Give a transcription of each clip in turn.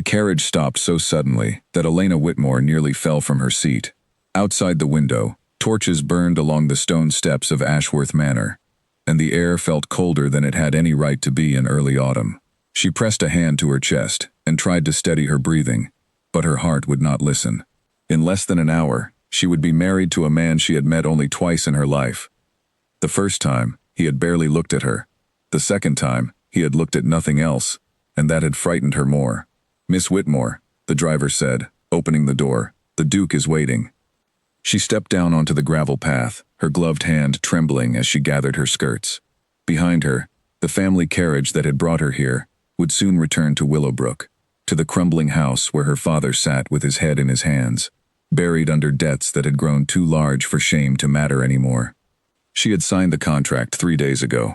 The carriage stopped so suddenly that Elena Whitmore nearly fell from her seat. Outside the window, torches burned along the stone steps of Ashworth Manor, and the air felt colder than it had any right to be in early autumn. She pressed a hand to her chest and tried to steady her breathing, but her heart would not listen. In less than an hour, she would be married to a man she had met only twice in her life. The first time, he had barely looked at her. The second time, he had looked at nothing else, and that had frightened her more. "Miss Whitmore," the driver said, opening the door, "the Duke is waiting." She stepped down onto the gravel path, her gloved hand trembling as she gathered her skirts. Behind her, the family carriage that had brought her here would soon return to Willowbrook, to the crumbling house where her father sat with his head in his hands, buried under debts that had grown too large for shame to matter anymore. She had signed the contract 3 days ago.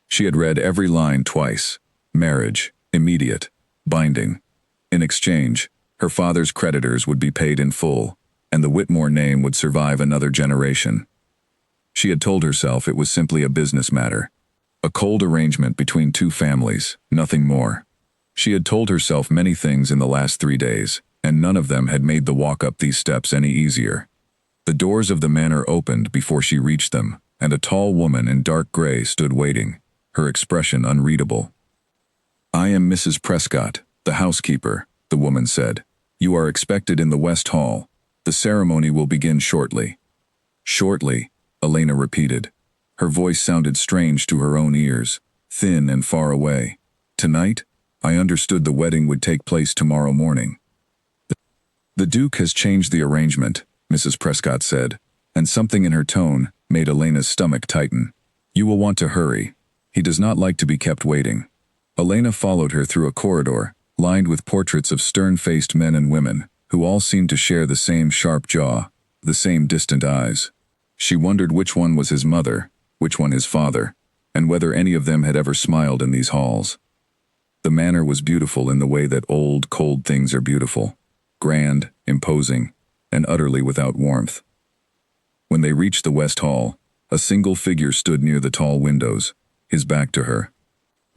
She had read every line twice. Marriage, immediate, binding. In exchange, her father's creditors would be paid in full, and the Whitmore name would survive another generation. She had told herself it was simply a business matter, a cold arrangement between two families, nothing more. She had told herself many things in the last 3 days, and none of them had made the walk up these steps any easier. The doors of the manor opened before she reached them, and a tall woman in dark gray stood waiting, her expression unreadable. "I am Mrs. Prescott, the housekeeper," the woman said. "You are expected in the West Hall. The ceremony will begin shortly." "Shortly," Elena repeated. Her voice sounded strange to her own ears, thin and far away. "Tonight? I understood the wedding would take place tomorrow morning." "The Duke has changed the arrangement," Mrs. Prescott said, and something in her tone made Elena's stomach tighten. "You will want to hurry. He does not like to be kept waiting." Elena followed her through a corridor, lined with portraits of stern-faced men and women, who all seemed to share the same sharp jaw, the same distant eyes. She wondered which one was his mother, which one his father, and whether any of them had ever smiled in these halls. The manor was beautiful in the way that old, cold things are beautiful, grand, imposing, and utterly without warmth. When they reached the West Hall, a single figure stood near the tall windows, his back to her.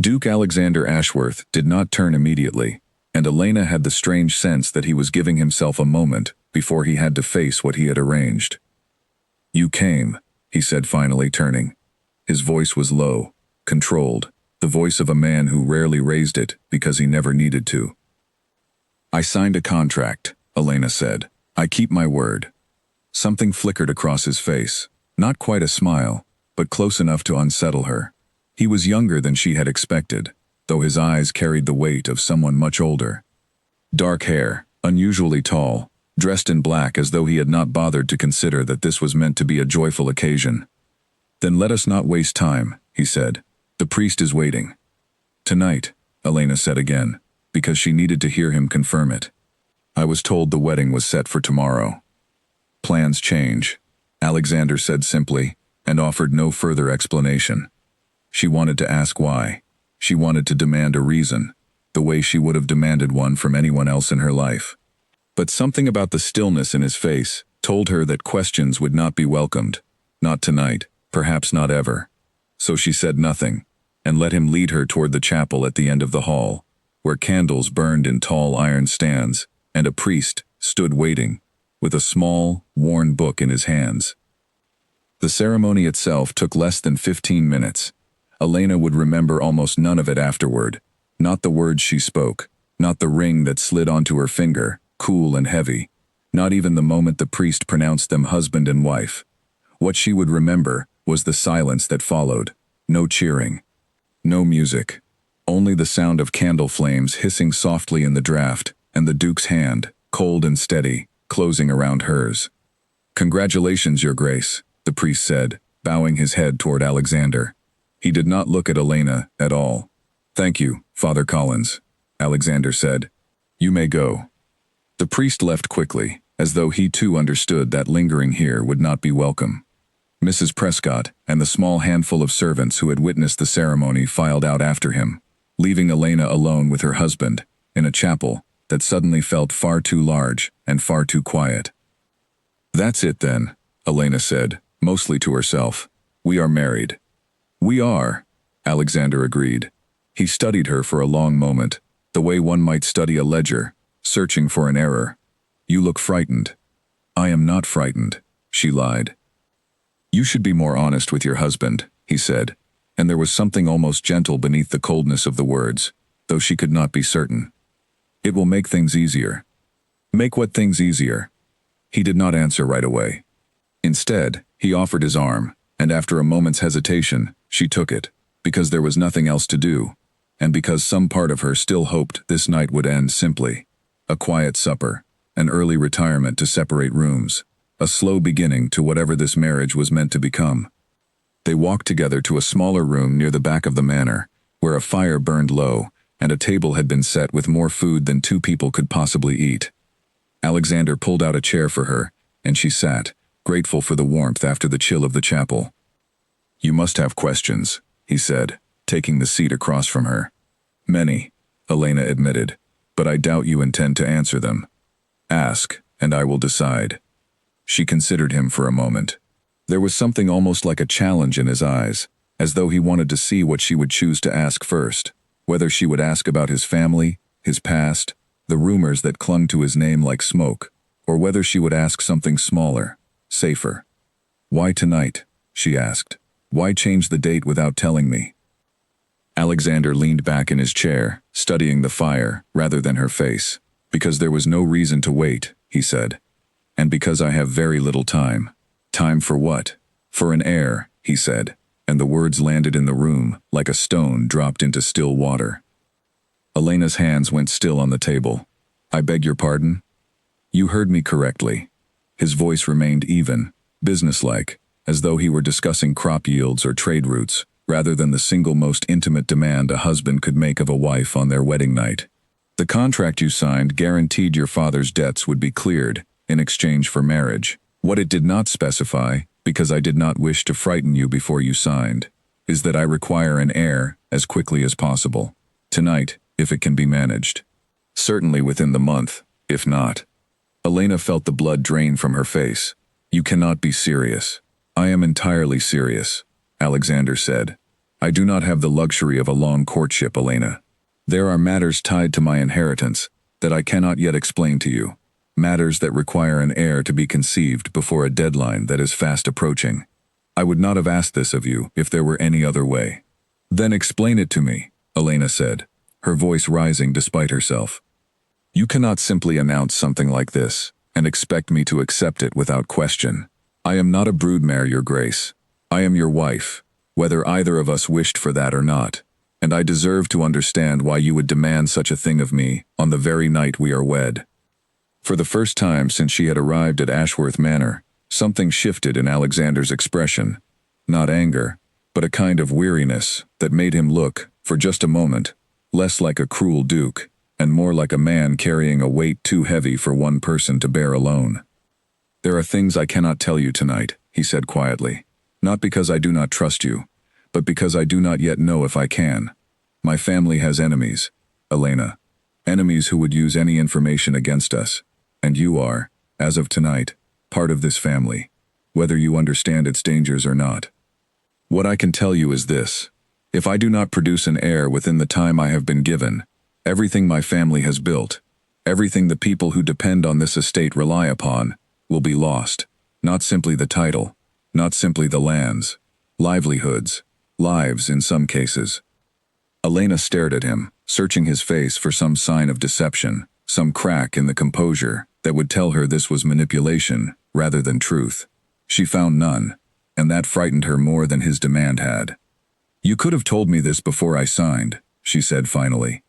Duke Alexander Ashworth did not turn immediately, and Elena had the strange sense that he was giving himself a moment before he had to face what he had arranged. "You came," he said, finally turning. His voice was low, controlled, the voice of a man who rarely raised it because he never needed to. "I signed a contract," Elena said. "I keep my word." Something flickered across his face, not quite a smile, but close enough to unsettle her. He was younger than she had expected, though his eyes carried the weight of someone much older. Dark hair, unusually tall, dressed in black as though he had not bothered to consider that this was meant to be a joyful occasion. "Then let us not waste time," he said. "The priest is waiting." "Tonight," Elena said again, because she needed to hear him confirm it. "I was told the wedding was set for tomorrow." "Plans change," Alexander said simply, and offered no further explanation. She wanted to ask why. She wanted to demand a reason, the way she would have demanded one from anyone else in her life. But something about the stillness in his face told her that questions would not be welcomed. Not tonight, perhaps not ever. So she said nothing, and let him lead her toward the chapel at the end of the hall, where candles burned in tall iron stands, and a priest stood waiting, with a small, worn book in his hands. The ceremony itself took less than 15 minutes. Elena would remember almost none of it afterward. Not the words she spoke, not the ring that slid onto her finger, cool and heavy, not even the moment the priest pronounced them husband and wife. What she would remember was the silence that followed. No cheering, no music, only the sound of candle flames hissing softly in the draught, and the Duke's hand, cold and steady, closing around hers. "Congratulations, Your Grace," the priest said, bowing his head toward Alexander. He did not look at Elena at all. "Thank you, Father Collins," Alexander said. "You may go." The priest left quickly, as though he too understood that lingering here would not be welcome. Mrs. Prescott and the small handful of servants who had witnessed the ceremony filed out after him, leaving Elena alone with her husband, in a chapel that suddenly felt far too large and far too quiet. "That's it then," Elena said, mostly to herself. "We are married." "We are," Alexander agreed. He studied her for a long moment, the way one might study a ledger, searching for an error. You look frightened. I am not frightened, she lied. You should be more honest with your husband, he said, and there was something almost gentle beneath the coldness of the words, though she could not be certain. It will make things easier. Make what things easier? He did not answer right away. Instead, he offered his arm, and after a moment's hesitation, she took it, because there was nothing else to do, and because some part of her still hoped this night would end simply. A quiet supper, an early retirement to separate rooms, a slow beginning to whatever this marriage was meant to become. They walked together to a smaller room near the back of the manor, where a fire burned low, and a table had been set with more food than two people could possibly eat. Alexander pulled out a chair for her, and she sat, grateful for the warmth after the chill of the chapel. You must have questions, he said, taking the seat across from her. Many, Elena admitted, but I doubt you intend to answer them. Ask, and I will decide. She considered him for a moment. There was something almost like a challenge in his eyes, as though he wanted to see what she would choose to ask first, whether she would ask about his family, his past, the rumors that clung to his name like smoke, or whether she would ask something smaller, safer. Why tonight? She asked. Why change the date without telling me? Alexander leaned back in his chair, studying the fire rather than her face. Because there was no reason to wait, he said. And because I have very little time. Time for what? For an heir, he said, and the words landed in the room like a stone dropped into still water. Elena's hands went still on the table. I beg your pardon? You heard me correctly. His voice remained even, businesslike, as though he were discussing crop yields or trade routes, rather than the single most intimate demand a husband could make of a wife on their wedding night. The contract you signed guaranteed your father's debts would be cleared in exchange for marriage. What it did not specify, because I did not wish to frighten you before you signed, is that I require an heir as quickly as possible. Tonight, if it can be managed. Certainly within the month, if not. Elena felt the blood drain from her face. You cannot be serious. I am entirely serious, Alexander said. I do not have the luxury of a long courtship, Elena. There are matters tied to my inheritance that I cannot yet explain to you. Matters that require an heir to be conceived before a deadline that is fast approaching. I would not have asked this of you if there were any other way. Then explain it to me, Elena said, her voice rising despite herself. You cannot simply announce something like this and expect me to accept it without question. I am not a broodmare, Your Grace. I am your wife, whether either of us wished for that or not, and I deserve to understand why you would demand such a thing of me on the very night we are wed. For the first time since she had arrived at Ashworth Manor, something shifted in Alexander's expression. Not anger, but a kind of weariness that made him look, for just a moment, less like a cruel duke, and more like a man carrying a weight too heavy for one person to bear alone. There are things I cannot tell you tonight, he said quietly, not because I do not trust you, but because I do not yet know if I can. My family has enemies, Elena, enemies who would use any information against us. And you are, as of tonight, part of this family, whether you understand its dangers or not. What I can tell you is this. If I do not produce an heir within the time I have been given, everything my family has built, everything the people who depend on this estate rely upon, will be lost. Not simply the title, not simply the lands, livelihoods, lives in some cases. Elena stared at him, searching his face for some sign of deception, some crack in the composure that would tell her this was manipulation rather than truth. She found none, and that frightened her more than his demand had. You could have told me this before I signed, she said finally.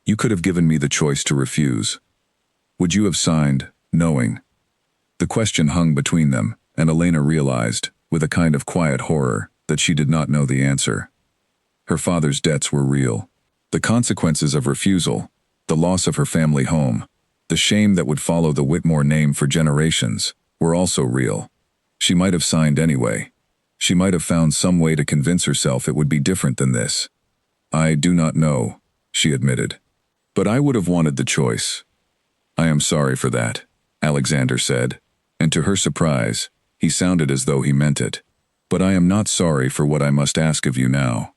You could have given me the choice to refuse. Would you have signed, knowing? The question hung between them, and Elena realized, with a kind of quiet horror, that she did not know the answer. Her father's debts were real. The consequences of refusal, the loss of her family home, the shame that would follow the Whitmore name for generations, were also real. She might have signed anyway. She might have found some way to convince herself it would be different than this. I do not know, she admitted. But I would have wanted the choice. I am sorry for that, Alexander said, and to her surprise, he sounded as though he meant it. But I am not sorry for what I must ask of you now.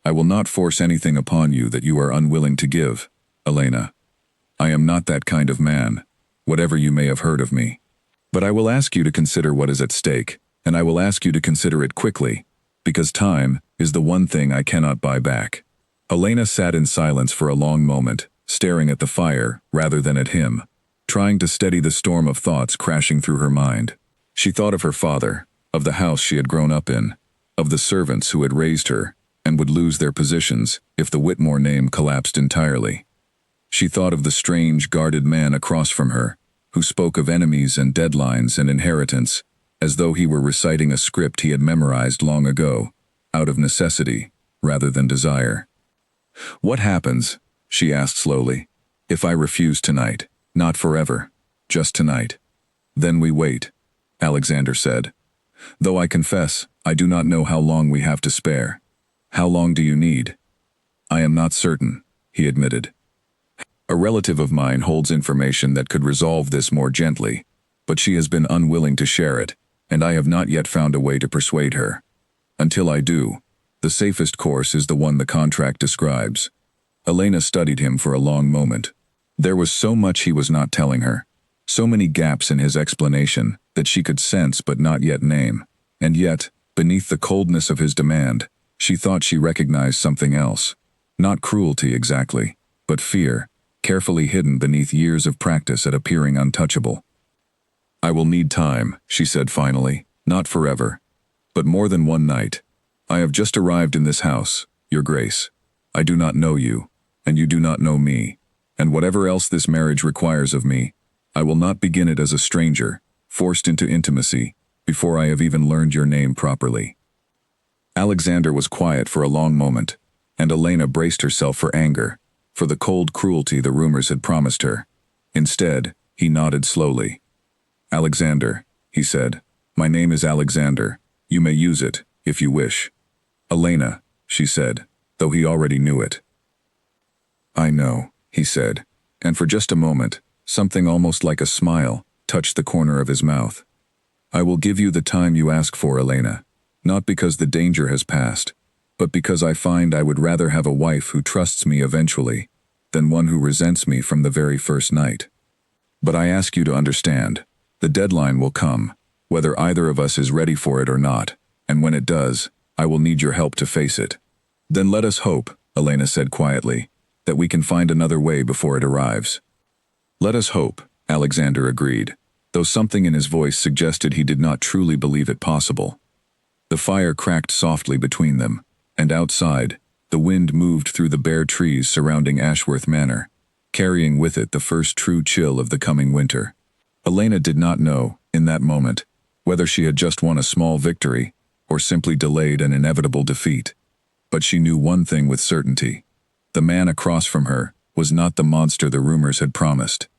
I will not force anything upon you that you are unwilling to give, Elena. I am not that kind of man, whatever you may have heard of me. But I will ask you to consider what is at stake, and I will ask you to consider it quickly, because time is the one thing I cannot buy back." Elena sat in silence for a long moment, staring at the fire rather than at him, trying to steady the storm of thoughts crashing through her mind. She thought of her father, of the house she had grown up in, of the servants who had raised her and would lose their positions if the Whitmore name collapsed entirely. She thought of the strange, guarded man across from her, who spoke of enemies and deadlines and inheritance, as though he were reciting a script he had memorized long ago, out of necessity rather than desire. "What happens," she asked slowly, "if I refuse tonight? Not forever, just tonight." "Then we wait," Alexander said. "Though I confess, I do not know how long we have to spare." "How long do you need?" "I am not certain," he admitted. "A relative of mine holds information that could resolve this more gently, but she has been unwilling to share it, and I have not yet found a way to persuade her. Until I do, the safest course is the one the contract describes." Elena studied him for a long moment. There was so much he was not telling her, so many gaps in his explanation that she could sense but not yet name, and yet, beneath the coldness of his demand, she thought she recognized something else. Not cruelty exactly, but fear, carefully hidden beneath years of practice at appearing untouchable. "I will need time," she said finally, "not forever, but more than one night. I have just arrived in this house, Your Grace. I do not know you, and you do not know me, and whatever else this marriage requires of me, I will not begin it as a stranger, forced into intimacy, before I have even learned your name properly." Alexander was quiet for a long moment, and Elena braced herself for anger, for the cold cruelty the rumors had promised her. Instead, he nodded slowly. "Alexander," he said, "my name is Alexander. You may use it, if you wish." "Elena," she said, though he already knew it. "I know," he said, and for just a moment, something almost like a smile touched the corner of his mouth. "I will give you the time you ask for, Elena, not because the danger has passed, but because I find I would rather have a wife who trusts me eventually than one who resents me from the very first night. But I ask you to understand, the deadline will come, whether either of us is ready for it or not, and when it does, I will need your help to face it." "Then let us hope," Elena said quietly, "that we can find another way before it arrives." "Let us hope," Alexander agreed, though something in his voice suggested he did not truly believe it possible. The fire cracked softly between them, and outside, the wind moved through the bare trees surrounding Ashworth Manor, carrying with it the first true chill of the coming winter. Elena did not know, in that moment, whether she had just won a small victory or simply delayed an inevitable defeat. But she knew one thing with certainty. The man across from her was not the monster the rumors had promised.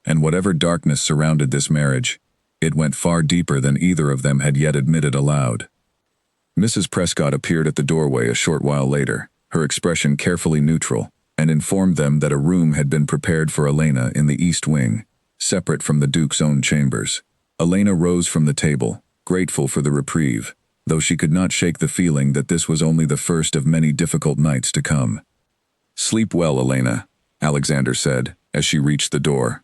And whatever darkness surrounded this marriage, it went far deeper than either of them had yet admitted aloud. Mrs. Prescott appeared at the doorway a short while later, her expression carefully neutral, and informed them that a room had been prepared for Elena in the east wing, separate from the Duke's own chambers. Elena rose from the table, grateful for the reprieve, though she could not shake the feeling that this was only the first of many difficult nights to come. "Sleep well, Elena," Alexander said, as she reached the door.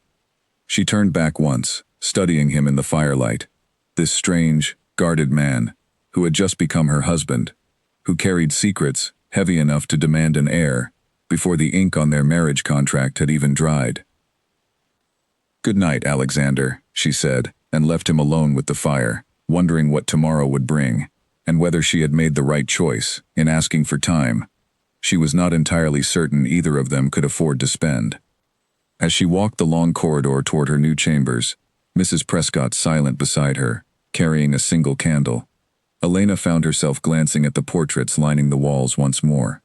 She turned back once, studying him in the firelight. This strange, guarded man, who had just become her husband, who carried secrets heavy enough to demand an heir before the ink on their marriage contract had even dried. "Good night, Alexander," she said, and left him alone with the fire, wondering what tomorrow would bring, and whether she had made the right choice in asking for time. She was not entirely certain either of them could afford to spend. As she walked the long corridor toward her new chambers, Mrs. Prescott silent beside her, carrying a single candle, Elena found herself glancing at the portraits lining the walls once more.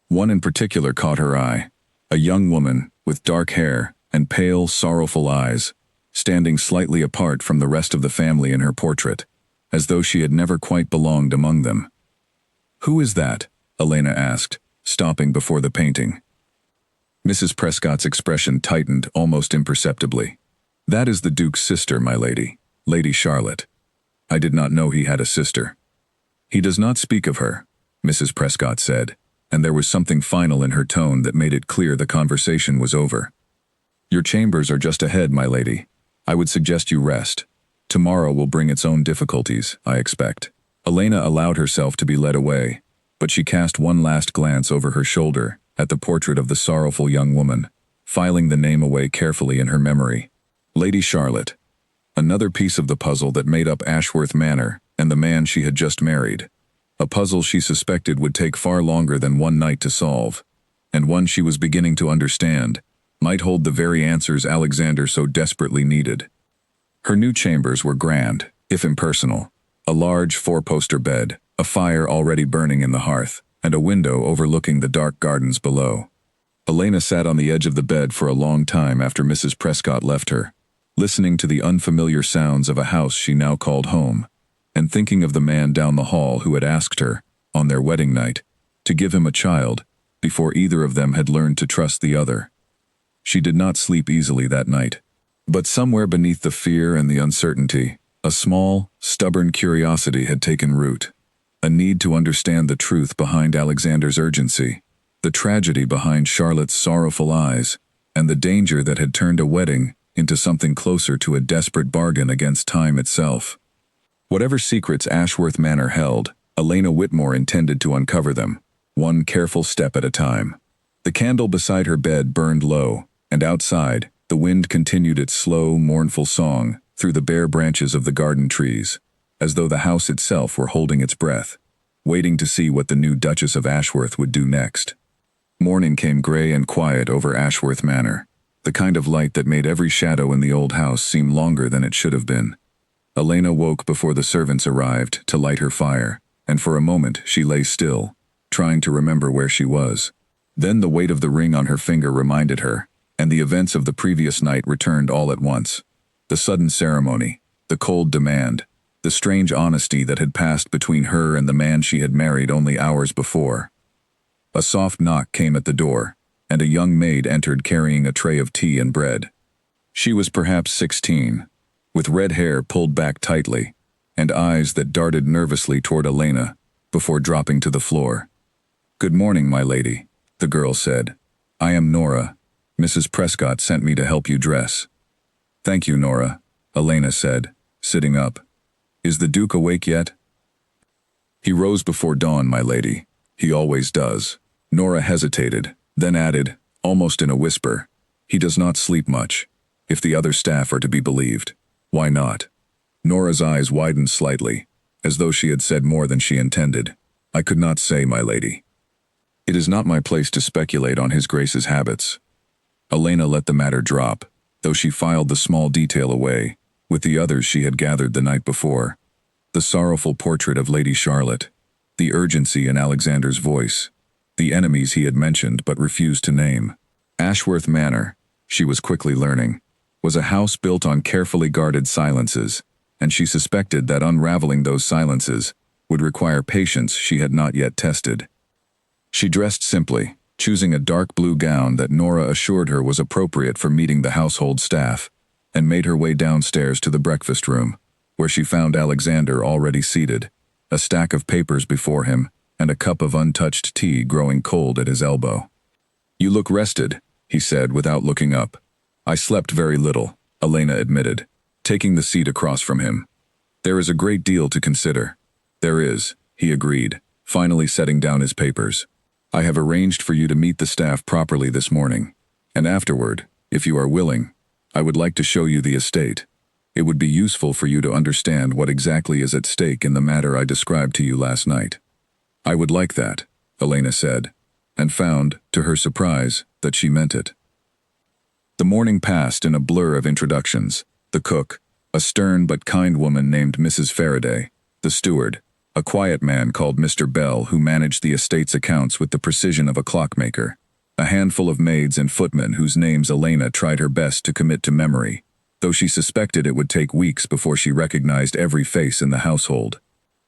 One in particular caught her eye, a young woman with dark hair and pale, sorrowful eyes, standing slightly apart from the rest of the family in her portrait, as though she had never quite belonged among them. "Who is that?" Elena asked, stopping before the painting. Mrs. Prescott's expression tightened almost imperceptibly. "That is the Duke's sister, my lady, Lady Charlotte. I did not know he had a sister." "He does not speak of her," Mrs. Prescott said, and there was something final in her tone that made it clear the conversation was over. "Your chambers are just ahead, my lady. I would suggest you rest. Tomorrow will bring its own difficulties, I expect." Elena allowed herself to be led away, but she cast one last glance over her shoulder at the portrait of the sorrowful young woman, filing the name away carefully in her memory. Lady Charlotte. Another piece of the puzzle that made up Ashworth Manor and the man she had just married. A puzzle she suspected would take far longer than one night to solve, and one she was beginning to understand might hold the very answers Alexander so desperately needed. Her new chambers were grand, if impersonal. A large four-poster bed, a fire already burning in the hearth, and a window overlooking the dark gardens below. Elena sat on the edge of the bed for a long time after Mrs. Prescott left her, listening to the unfamiliar sounds of a house she now called home, and thinking of the man down the hall who had asked her, on their wedding night, to give him a child, before either of them had learned to trust the other. She did not sleep easily that night. But somewhere beneath the fear and the uncertainty, a small, stubborn curiosity had taken root. A need to understand the truth behind Alexander's urgency, the tragedy behind Charlotte's sorrowful eyes, and the danger that had turned a wedding into something closer to a desperate bargain against time itself. Whatever secrets Ashworth Manor held, Elena Whitmore intended to uncover them, one careful step at a time. The candle beside her bed burned low, and outside, the wind continued its slow, mournful song through the bare branches of the garden trees, as though the house itself were holding its breath, waiting to see what the new Duchess of Ashworth would do next. Morning came gray and quiet over Ashworth Manor, the kind of light that made every shadow in the old house seem longer than it should have been. Elena woke before the servants arrived to light her fire, and for a moment she lay still, trying to remember where she was. Then the weight of the ring on her finger reminded her, and the events of the previous night returned all at once. The sudden ceremony, the cold demand, the strange honesty that had passed between her and the man she had married only hours before. A soft knock came at the door, and a young maid entered carrying a tray of tea and bread. She was perhaps 16, with red hair pulled back tightly, and eyes that darted nervously toward Elena before dropping to the floor. "Good morning, my lady," the girl said. "I am Nora. Mrs. Prescott sent me to help you dress." "Thank you, Nora," Elena said, sitting up. "Is the Duke awake yet?" "He rose before dawn, my lady. He always does." Nora hesitated, then added, almost in a whisper, "He does not sleep much, if the other staff are to be believed." "Why not?" Nora's eyes widened slightly, as though she had said more than she intended. "I could not say, my lady. It is not my place to speculate on His Grace's habits." Elena let the matter drop, though she filed the small detail away, with the others she had gathered the night before. The sorrowful portrait of Lady Charlotte, the urgency in Alexander's voice, the enemies he had mentioned but refused to name. Ashworth Manor, she was quickly learning, was a house built on carefully guarded silences, and she suspected that unraveling those silences would require patience she had not yet tested. She dressed simply, choosing a dark blue gown that Nora assured her was appropriate for meeting the household staff, and made her way downstairs to the breakfast room, where she found Alexander already seated, a stack of papers before him, and a cup of untouched tea growing cold at his elbow. "You look rested," he said without looking up. "I slept very little," Elena admitted, taking the seat across from him. "There is a great deal to consider." "There is," he agreed, finally setting down his papers. "I have arranged for you to meet the staff properly this morning, and afterward, if you are willing, I would like to show you the estate. It would be useful for you to understand what exactly is at stake in the matter I described to you last night." "I would like that," Elena said, and found, to her surprise, that she meant it. The morning passed in a blur of introductions. The cook, a stern but kind woman named Mrs. Faraday, the steward, a quiet man called Mr. Bell who managed the estate's accounts with the precision of a clockmaker, a handful of maids and footmen whose names Elena tried her best to commit to memory, though she suspected it would take weeks before she recognized every face in the household.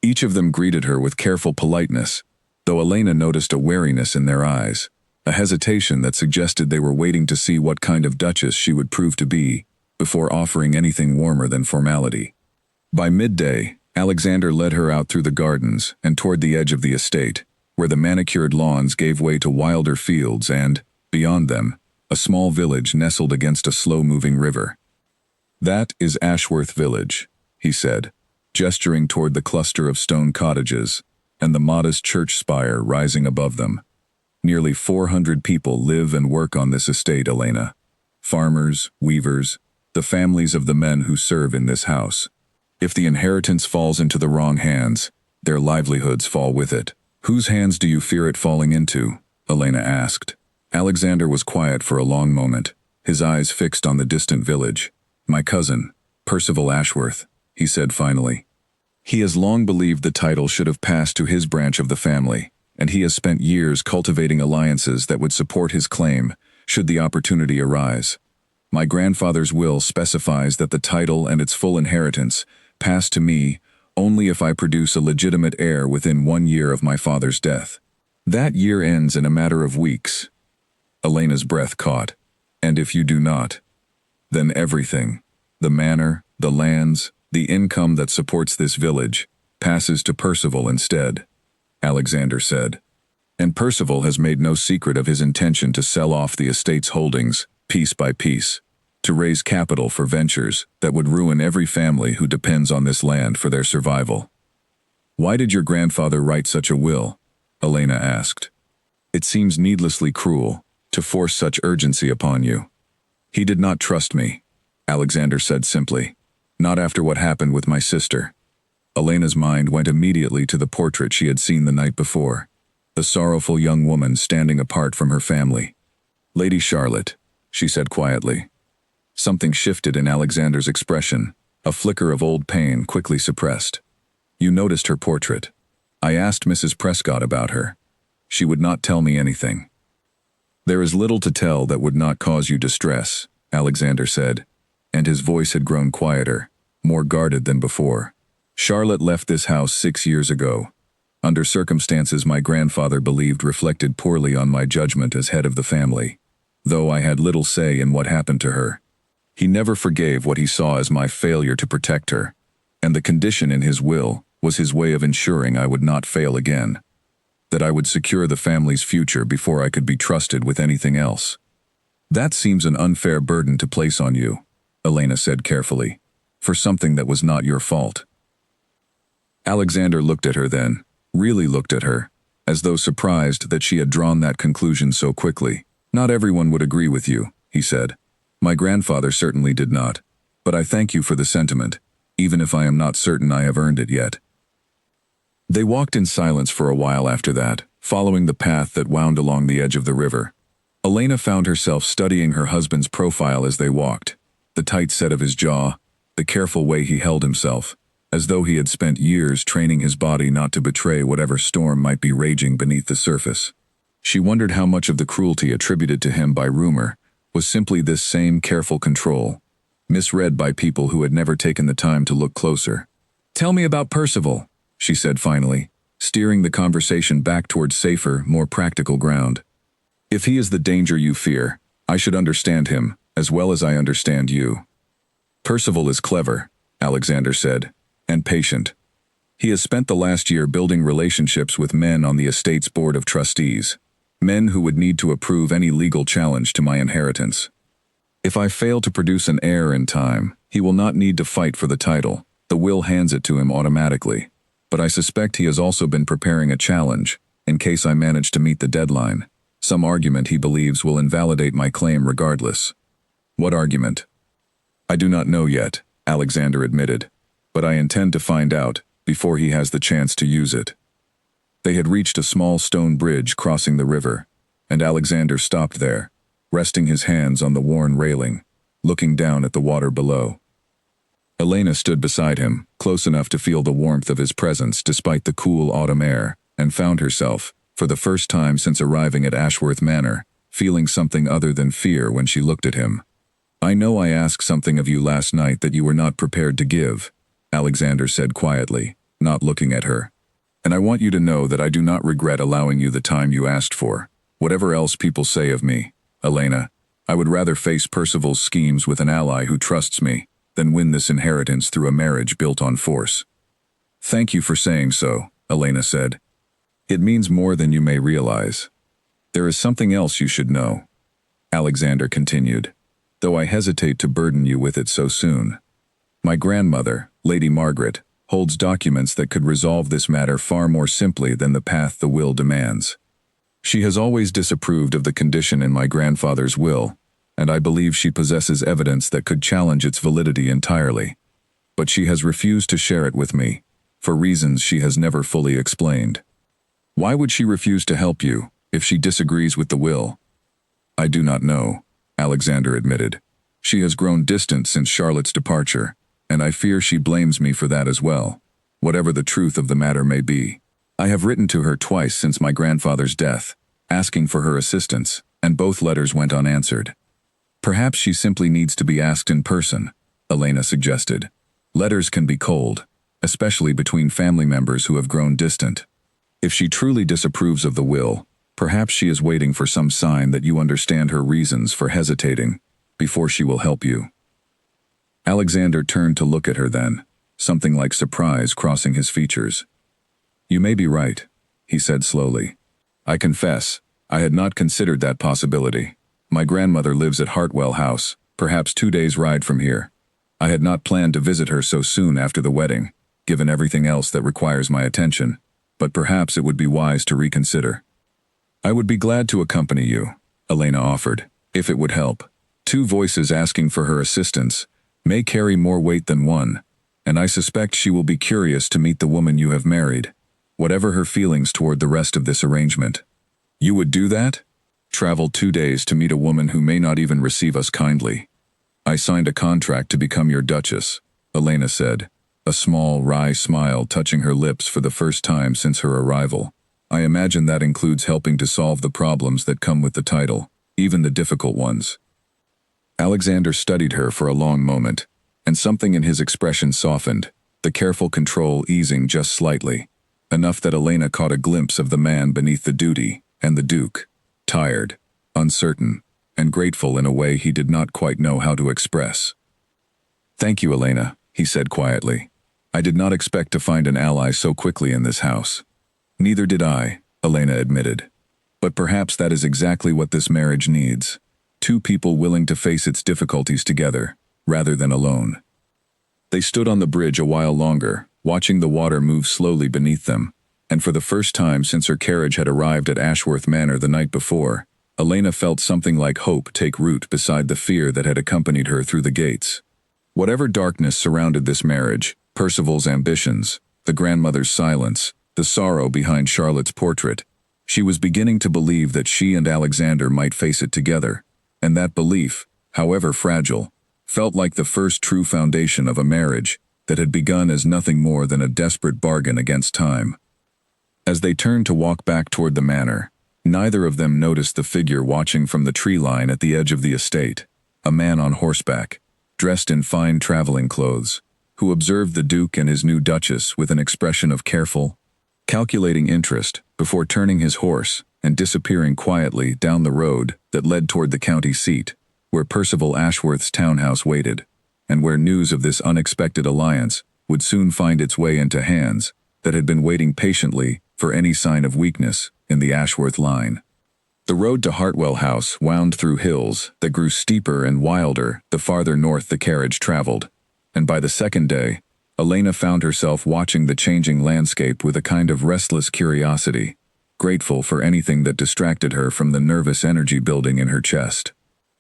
Each of them greeted her with careful politeness, though Elena noticed a wariness in their eyes, a hesitation that suggested they were waiting to see what kind of duchess she would prove to be, before offering anything warmer than formality. By midday, Alexander led her out through the gardens and toward the edge of the estate, where the manicured lawns gave way to wilder fields and, beyond them, a small village nestled against a slow-moving river. "That is Ashworth Village," he said, gesturing toward the cluster of stone cottages and the modest church spire rising above them. "Nearly 400 people live and work on this estate, Elena. Farmers, weavers, the families of the men who serve in this house. If the inheritance falls into the wrong hands, their livelihoods fall with it." "Whose hands do you fear it falling into?" Elena asked. Alexander was quiet for a long moment, his eyes fixed on the distant village. "My cousin, Percival Ashworth," he said finally. "He has long believed the title should have passed to his branch of the family, and he has spent years cultivating alliances that would support his claim, should the opportunity arise. My grandfather's will specifies that the title and its full inheritance pass to me only if I produce a legitimate heir within 1 year of my father's death. That year ends in a matter of weeks." Elena's breath caught. "And if you do not, then everything, the manor, the lands, the income that supports this village, passes to Percival instead," Alexander said. "And Percival has made no secret of his intention to sell off the estate's holdings, piece by piece, to raise capital for ventures that would ruin every family who depends on this land for their survival." "Why did your grandfather write such a will?" Elena asked. "It seems needlessly cruel to force such urgency upon you." "He did not trust me," Alexander said simply. "Not after what happened with my sister." Elena's mind went immediately to the portrait she had seen the night before, the sorrowful young woman standing apart from her family. "Lady Charlotte," she said quietly. Something shifted in Alexander's expression, a flicker of old pain quickly suppressed. "You noticed her portrait. I asked Mrs. Prescott about her. She would not tell me anything." "There is little to tell that would not cause you distress," Alexander said, and his voice had grown quieter, more guarded than before. "Charlotte left this house 6 years ago, under circumstances my grandfather believed reflected poorly on my judgment as head of the family, though I had little say in what happened to her. He never forgave what he saw as my failure to protect her, and the condition in his will was his way of ensuring I would not fail again, that I would secure the family's future before I could be trusted with anything else." "That seems an unfair burden to place on you," Elena said carefully, "for something that was not your fault." Alexander looked at her then, really looked at her, as though surprised that she had drawn that conclusion so quickly. "Not everyone would agree with you," he said. "My grandfather certainly did not, but I thank you for the sentiment, even if I am not certain I have earned it yet." They walked in silence for a while after that, following the path that wound along the edge of the river. Elena found herself studying her husband's profile as they walked, the tight set of his jaw, the careful way he held himself, as though he had spent years training his body not to betray whatever storm might be raging beneath the surface. She wondered how much of the cruelty attributed to him by rumor was simply this same careful control, misread by people who had never taken the time to look closer. "Tell me about Percival," she said finally, steering the conversation back toward safer, more practical ground. "If he is the danger you fear, I should understand him, as well as I understand you." "Percival is clever," Alexander said, "and patient. He has spent the last year building relationships with men on the estate's board of trustees, men who would need to approve any legal challenge to my inheritance. If I fail to produce an heir in time, he will not need to fight for the title. The will hands it to him automatically. But I suspect he has also been preparing a challenge, in case I manage to meet the deadline. Some argument he believes will invalidate my claim regardless." "What argument?" "I do not know yet," Alexander admitted, "but I intend to find out before he has the chance to use it." They had reached a small stone bridge crossing the river, and Alexander stopped there, resting his hands on the worn railing, looking down at the water below. Elena stood beside him, close enough to feel the warmth of his presence despite the cool autumn air, and found herself, for the first time since arriving at Ashworth Manor, feeling something other than fear when she looked at him. "I know I asked something of you last night that you were not prepared to give," Alexander said quietly, not looking at her. "And I want you to know that I do not regret allowing you the time you asked for. Whatever else people say of me, Elena, I would rather face Percival's schemes with an ally who trusts me than win this inheritance through a marriage built on force." "Thank you for saying so," Elena said. It means more than you may realize. There is something else you should know, Alexander continued, though I hesitate to burden you with it so soon. My grandmother, Lady Margaret, holds documents that could resolve this matter far more simply than the path the will demands. She has always disapproved of the condition in my grandfather's will, and I believe she possesses evidence that could challenge its validity entirely. But she has refused to share it with me, for reasons she has never fully explained. Why would she refuse to help you, if she disagrees with the will? I do not know, Alexander admitted. She has grown distant since Charlotte's departure, and I fear she blames me for that as well, whatever the truth of the matter may be. I have written to her twice since my grandfather's death, asking for her assistance, and both letters went unanswered. Perhaps she simply needs to be asked in person, Elena suggested. Letters can be cold, especially between family members who have grown distant. If she truly disapproves of the will, perhaps she is waiting for some sign that you understand her reasons for hesitating, before she will help you. Alexander turned to look at her then, something like surprise crossing his features. You may be right, he said slowly. I confess, I had not considered that possibility. My grandmother lives at Hartwell House, perhaps 2 days' ride from here. I had not planned to visit her so soon after the wedding, given everything else that requires my attention, but perhaps it would be wise to reconsider. I would be glad to accompany you, Elena offered, if it would help. 2 voices asking for her assistance may carry more weight than one, and I suspect she will be curious to meet the woman you have married, whatever her feelings toward the rest of this arrangement. You would do that? Travel 2 days to meet a woman who may not even receive us kindly. I signed a contract to become your duchess, Elena said, a small, wry smile touching her lips for the first time since her arrival. I imagine that includes helping to solve the problems that come with the title, even the difficult ones. Alexander studied her for a long moment, and something in his expression softened, the careful control easing just slightly, enough that Elena caught a glimpse of the man beneath the duty, and the Duke, tired, uncertain, and grateful in a way he did not quite know how to express. Thank you, Elena, he said quietly. I did not expect to find an ally so quickly in this house. Neither did I, Elena admitted. But perhaps that is exactly what this marriage needs. 2 people willing to face its difficulties together, rather than alone. They stood on the bridge a while longer, watching the water move slowly beneath them, and for the first time since her carriage had arrived at Ashworth Manor the night before, Elena felt something like hope take root beside the fear that had accompanied her through the gates. Whatever darkness surrounded this marriage, Percival's ambitions, the grandmother's silence, the sorrow behind Charlotte's portrait, she was beginning to believe that she and Alexander might face it together, and that belief, however fragile, felt like the first true foundation of a marriage that had begun as nothing more than a desperate bargain against time. As they turned to walk back toward the manor, neither of them noticed the figure watching from the tree line at the edge of the estate, a man on horseback, dressed in fine traveling clothes, who observed the Duke and his new Duchess with an expression of careful, calculating interest before turning his horse and disappearing quietly down the road that led toward the county seat, where Percival Ashworth's townhouse waited, and where news of this unexpected alliance would soon find its way into hands that had been waiting patiently for any sign of weakness in the Ashworth line. The road to Hartwell House wound through hills that grew steeper and wilder the farther north the carriage traveled, and by the second day, Elena found herself watching the changing landscape with a kind of restless curiosity, grateful for anything that distracted her from the nervous energy building in her chest.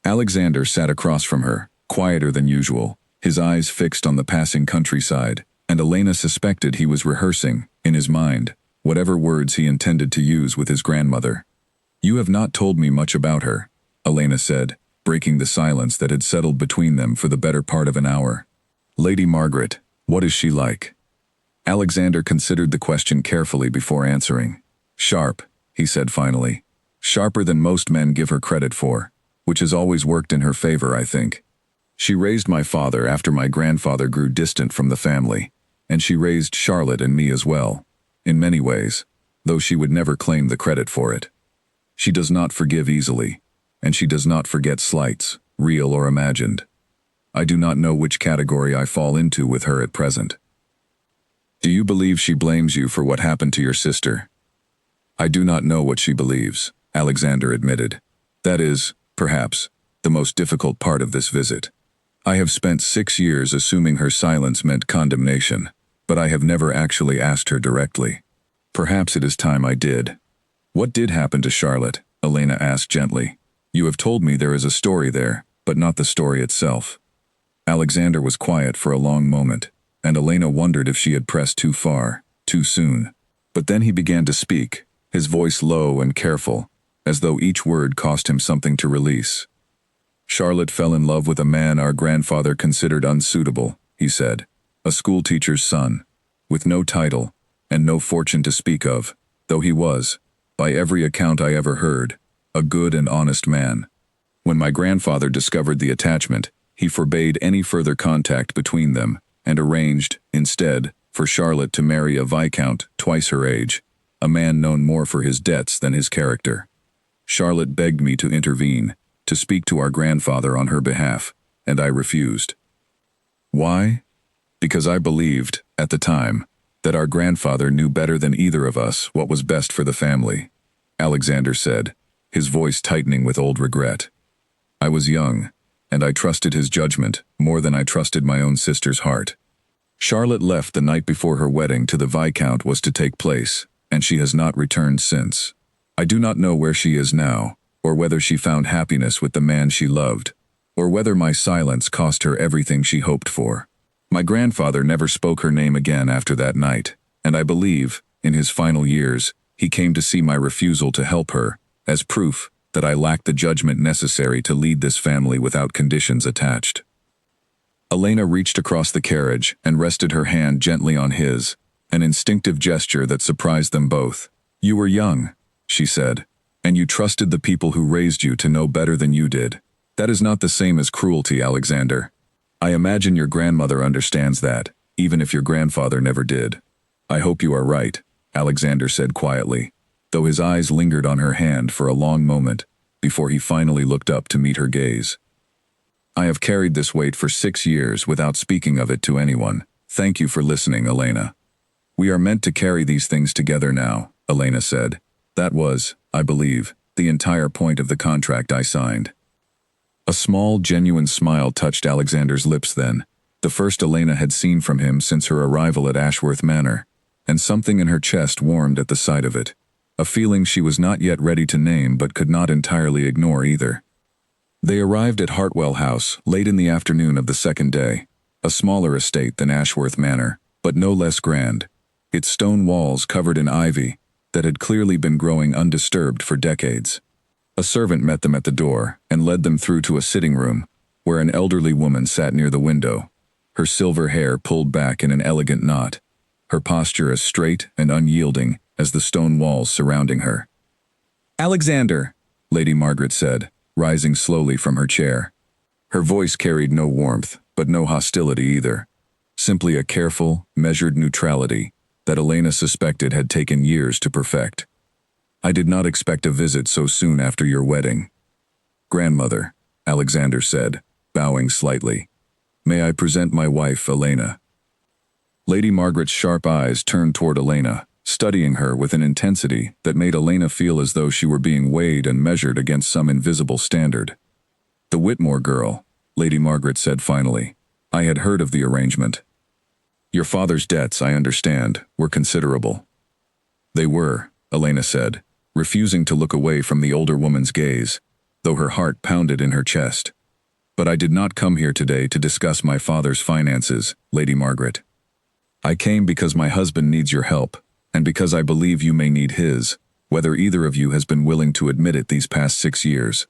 Alexander sat across from her, quieter than usual, his eyes fixed on the passing countryside, and Elena suspected he was rehearsing, in his mind, whatever words he intended to use with his grandmother. You have not told me much about her, Elena said, breaking the silence that had settled between them for the better part of an hour. Lady Margaret, what is she like? Alexander considered the question carefully before answering. Sharp, he said finally. Sharper than most men give her credit for, which has always worked in her favor, I think. She raised my father after my grandfather grew distant from the family, and she raised Charlotte and me as well, in many ways, though she would never claim the credit for it. She does not forgive easily, and she does not forget slights, real or imagined. I do not know which category I fall into with her at present. Do you believe she blames you for what happened to your sister? I do not know what she believes, Alexander admitted. That is, perhaps, the most difficult part of this visit. I have spent 6 years assuming her silence meant condemnation, but I have never actually asked her directly. Perhaps it is time I did. What did happen to Charlotte? Elena asked gently. You have told me there is a story there, but not the story itself. Alexander was quiet for a long moment, and Elena wondered if she had pressed too far, too soon. But then he began to speak, his voice low and careful, as though each word cost him something to release. Charlotte fell in love with a man our grandfather considered unsuitable, he said, a schoolteacher's son, with no title and no fortune to speak of, though he was, by every account I ever heard, a good and honest man. When my grandfather discovered the attachment, he forbade any further contact between them and arranged, instead, for Charlotte to marry a viscount twice her age, a man known more for his debts than his character. Charlotte begged me to intervene, to speak to our grandfather on her behalf, and I refused. Why? Because I believed, at the time, that our grandfather knew better than either of us what was best for the family, Alexander said, his voice tightening with old regret. I was young, and I trusted his judgment more than I trusted my own sister's heart. Charlotte left the night before her wedding to the Viscount was to take place, and she has not returned since. I do not know where she is now, or whether she found happiness with the man she loved, or whether my silence cost her everything she hoped for. My grandfather never spoke her name again after that night, and I believe, in his final years, he came to see my refusal to help her as proof that I lacked the judgment necessary to lead this family without conditions attached. Elena reached across the carriage and rested her hand gently on his, an instinctive gesture that surprised them both. You were young, she said, and you trusted the people who raised you to know better than you did. That is not the same as cruelty, Alexander. I imagine your grandmother understands that, even if your grandfather never did. I hope you are right, Alexander said quietly, though his eyes lingered on her hand for a long moment before he finally looked up to meet her gaze. I have carried this weight for 6 years without speaking of it to anyone. Thank you for listening, Elena. We are meant to carry these things together now, Elena said. That was, I believe, the entire point of the contract I signed. A small, genuine smile touched Alexander's lips then, the first Elena had seen from him since her arrival at Ashworth Manor, and something in her chest warmed at the sight of it, a feeling she was not yet ready to name but could not entirely ignore either. They arrived at Hartwell House late in the afternoon of the second day, a smaller estate than Ashworth Manor, but no less grand, its stone walls covered in ivy that had clearly been growing undisturbed for decades. A servant met them at the door and led them through to a sitting room, where an elderly woman sat near the window, her silver hair pulled back in an elegant knot, her posture as straight and unyielding as the stone walls surrounding her. Alexander, Lady Margaret said, rising slowly from her chair. Her voice carried no warmth, but no hostility either, simply a careful, measured neutrality that Elena suspected had taken years to perfect. I did not expect a visit so soon after your wedding. Grandmother, Alexander said, bowing slightly. May I present my wife, Elena? Lady Margaret's sharp eyes turned toward Elena, studying her with an intensity that made Elena feel as though she were being weighed and measured against some invisible standard. The Whitmore girl, Lady Margaret said finally. I had heard of the arrangement. Your father's debts, I understand, were considerable. They were, Elena said, refusing to look away from the older woman's gaze, though her heart pounded in her chest. But I did not come here today to discuss my father's finances, Lady Margaret. I came because my husband needs your help, and because I believe you may need his, whether either of you has been willing to admit it these past 6 years.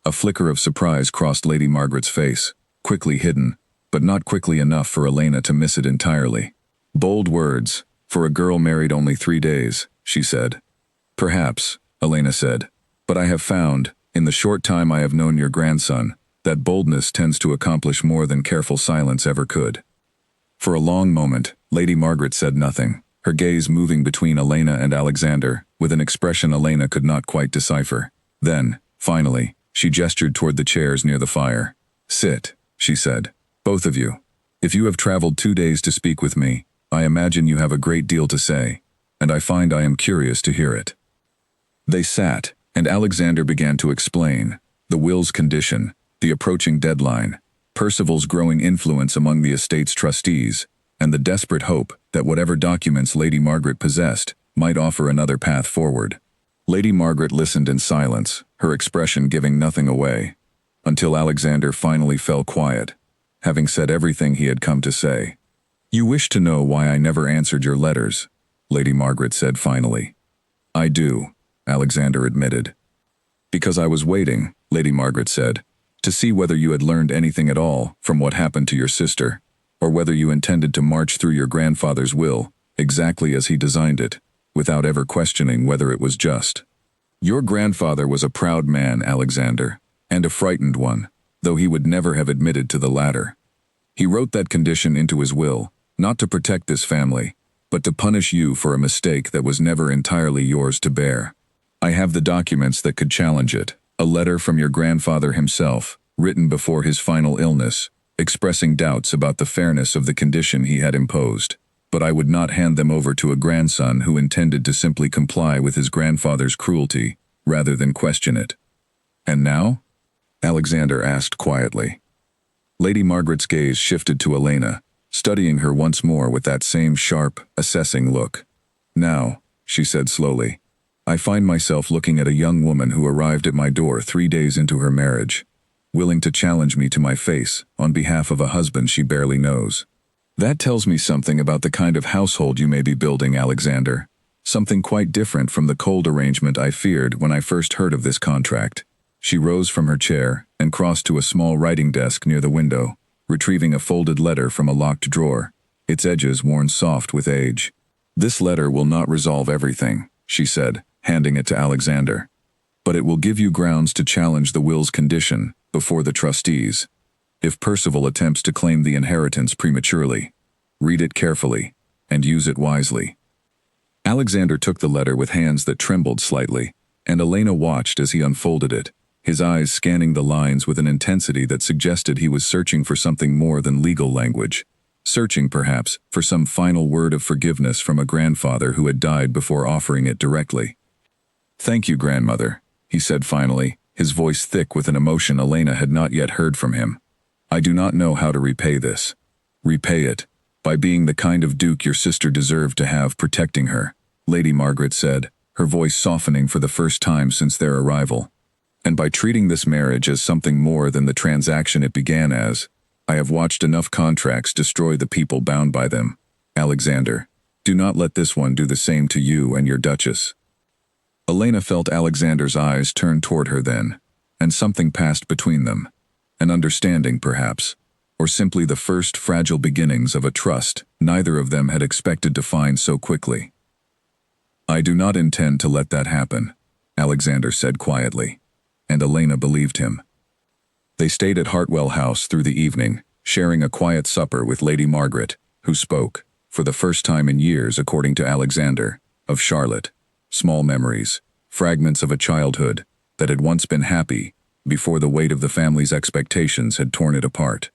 A flicker of surprise crossed Lady Margaret's face, quickly hidden, but not quickly enough for Elena to miss it entirely. Bold words, for a girl married only 3 days, she said. Perhaps, Elena said, but I have found, in the short time I have known your grandson, that boldness tends to accomplish more than careful silence ever could. For a long moment, Lady Margaret said nothing, her gaze moving between Elena and Alexander, with an expression Elena could not quite decipher. Then, finally, she gestured toward the chairs near the fire. Sit, she said, both of you. If you have traveled 2 days to speak with me, I imagine you have a great deal to say, and I find I am curious to hear it. They sat, and Alexander began to explain the will's condition, the approaching deadline, Percival's growing influence among the estate's trustees, and the desperate hope that whatever documents Lady Margaret possessed might offer another path forward. Lady Margaret listened in silence, her expression giving nothing away, until Alexander finally fell quiet, having said everything he had come to say. "You wish to know why I never answered your letters," Lady Margaret said finally. "I do," Alexander admitted. "Because I was waiting," Lady Margaret said, "to see whether you had learned anything at all from what happened to your sister, or whether you intended to march through your grandfather's will, exactly as he designed it, without ever questioning whether it was just. Your grandfather was a proud man, Alexander, and a frightened one, though he would never have admitted to the latter. He wrote that condition into his will, not to protect this family, but to punish you for a mistake that was never entirely yours to bear. I have the documents that could challenge it, a letter from your grandfather himself, written before his final illness, expressing doubts about the fairness of the condition he had imposed. But I would not hand them over to a grandson who intended to simply comply with his grandfather's cruelty, rather than question it." "And now?" Alexander asked quietly. Lady Margaret's gaze shifted to Elena, studying her once more with that same sharp, assessing look. "Now," she said slowly, "I find myself looking at a young woman who arrived at my door 3 days into her marriage, willing to challenge me to my face on behalf of a husband she barely knows. That tells me something about the kind of household you may be building, Alexander. Something quite different from the cold arrangement I feared when I first heard of this contract." She rose from her chair and crossed to a small writing desk near the window, retrieving a folded letter from a locked drawer, its edges worn soft with age. "This letter will not resolve everything," she said, handing it to Alexander. "But it will give you grounds to challenge the will's condition before the trustees. If Percival attempts to claim the inheritance prematurely, read it carefully and use it wisely." Alexander took the letter with hands that trembled slightly, and Elena watched as he unfolded it, his eyes scanning the lines with an intensity that suggested he was searching for something more than legal language, searching perhaps for some final word of forgiveness from a grandfather who had died before offering it directly. "Thank you, grandmother," he said finally, his voice thick with an emotion Elena had not yet heard from him. "I do not know how to repay this." "Repay it by being the kind of duke your sister deserved to have protecting her," Lady Margaret said, her voice softening for the first time since their arrival. "And by treating this marriage as something more than the transaction it began as. I have watched enough contracts destroy the people bound by them. Alexander, do not let this one do the same to you and your duchess." Elena felt Alexander's eyes turn toward her then, and something passed between them. An understanding, perhaps, or simply the first fragile beginnings of a trust neither of them had expected to find so quickly. "I do not intend to let that happen," Alexander said quietly, and Elena believed him. They stayed at Hartwell House through the evening, sharing a quiet supper with Lady Margaret, who spoke, for the first time in years according to Alexander, of Charlotte, small memories, fragments of a childhood that had once been happy, before the weight of the family's expectations had torn it apart.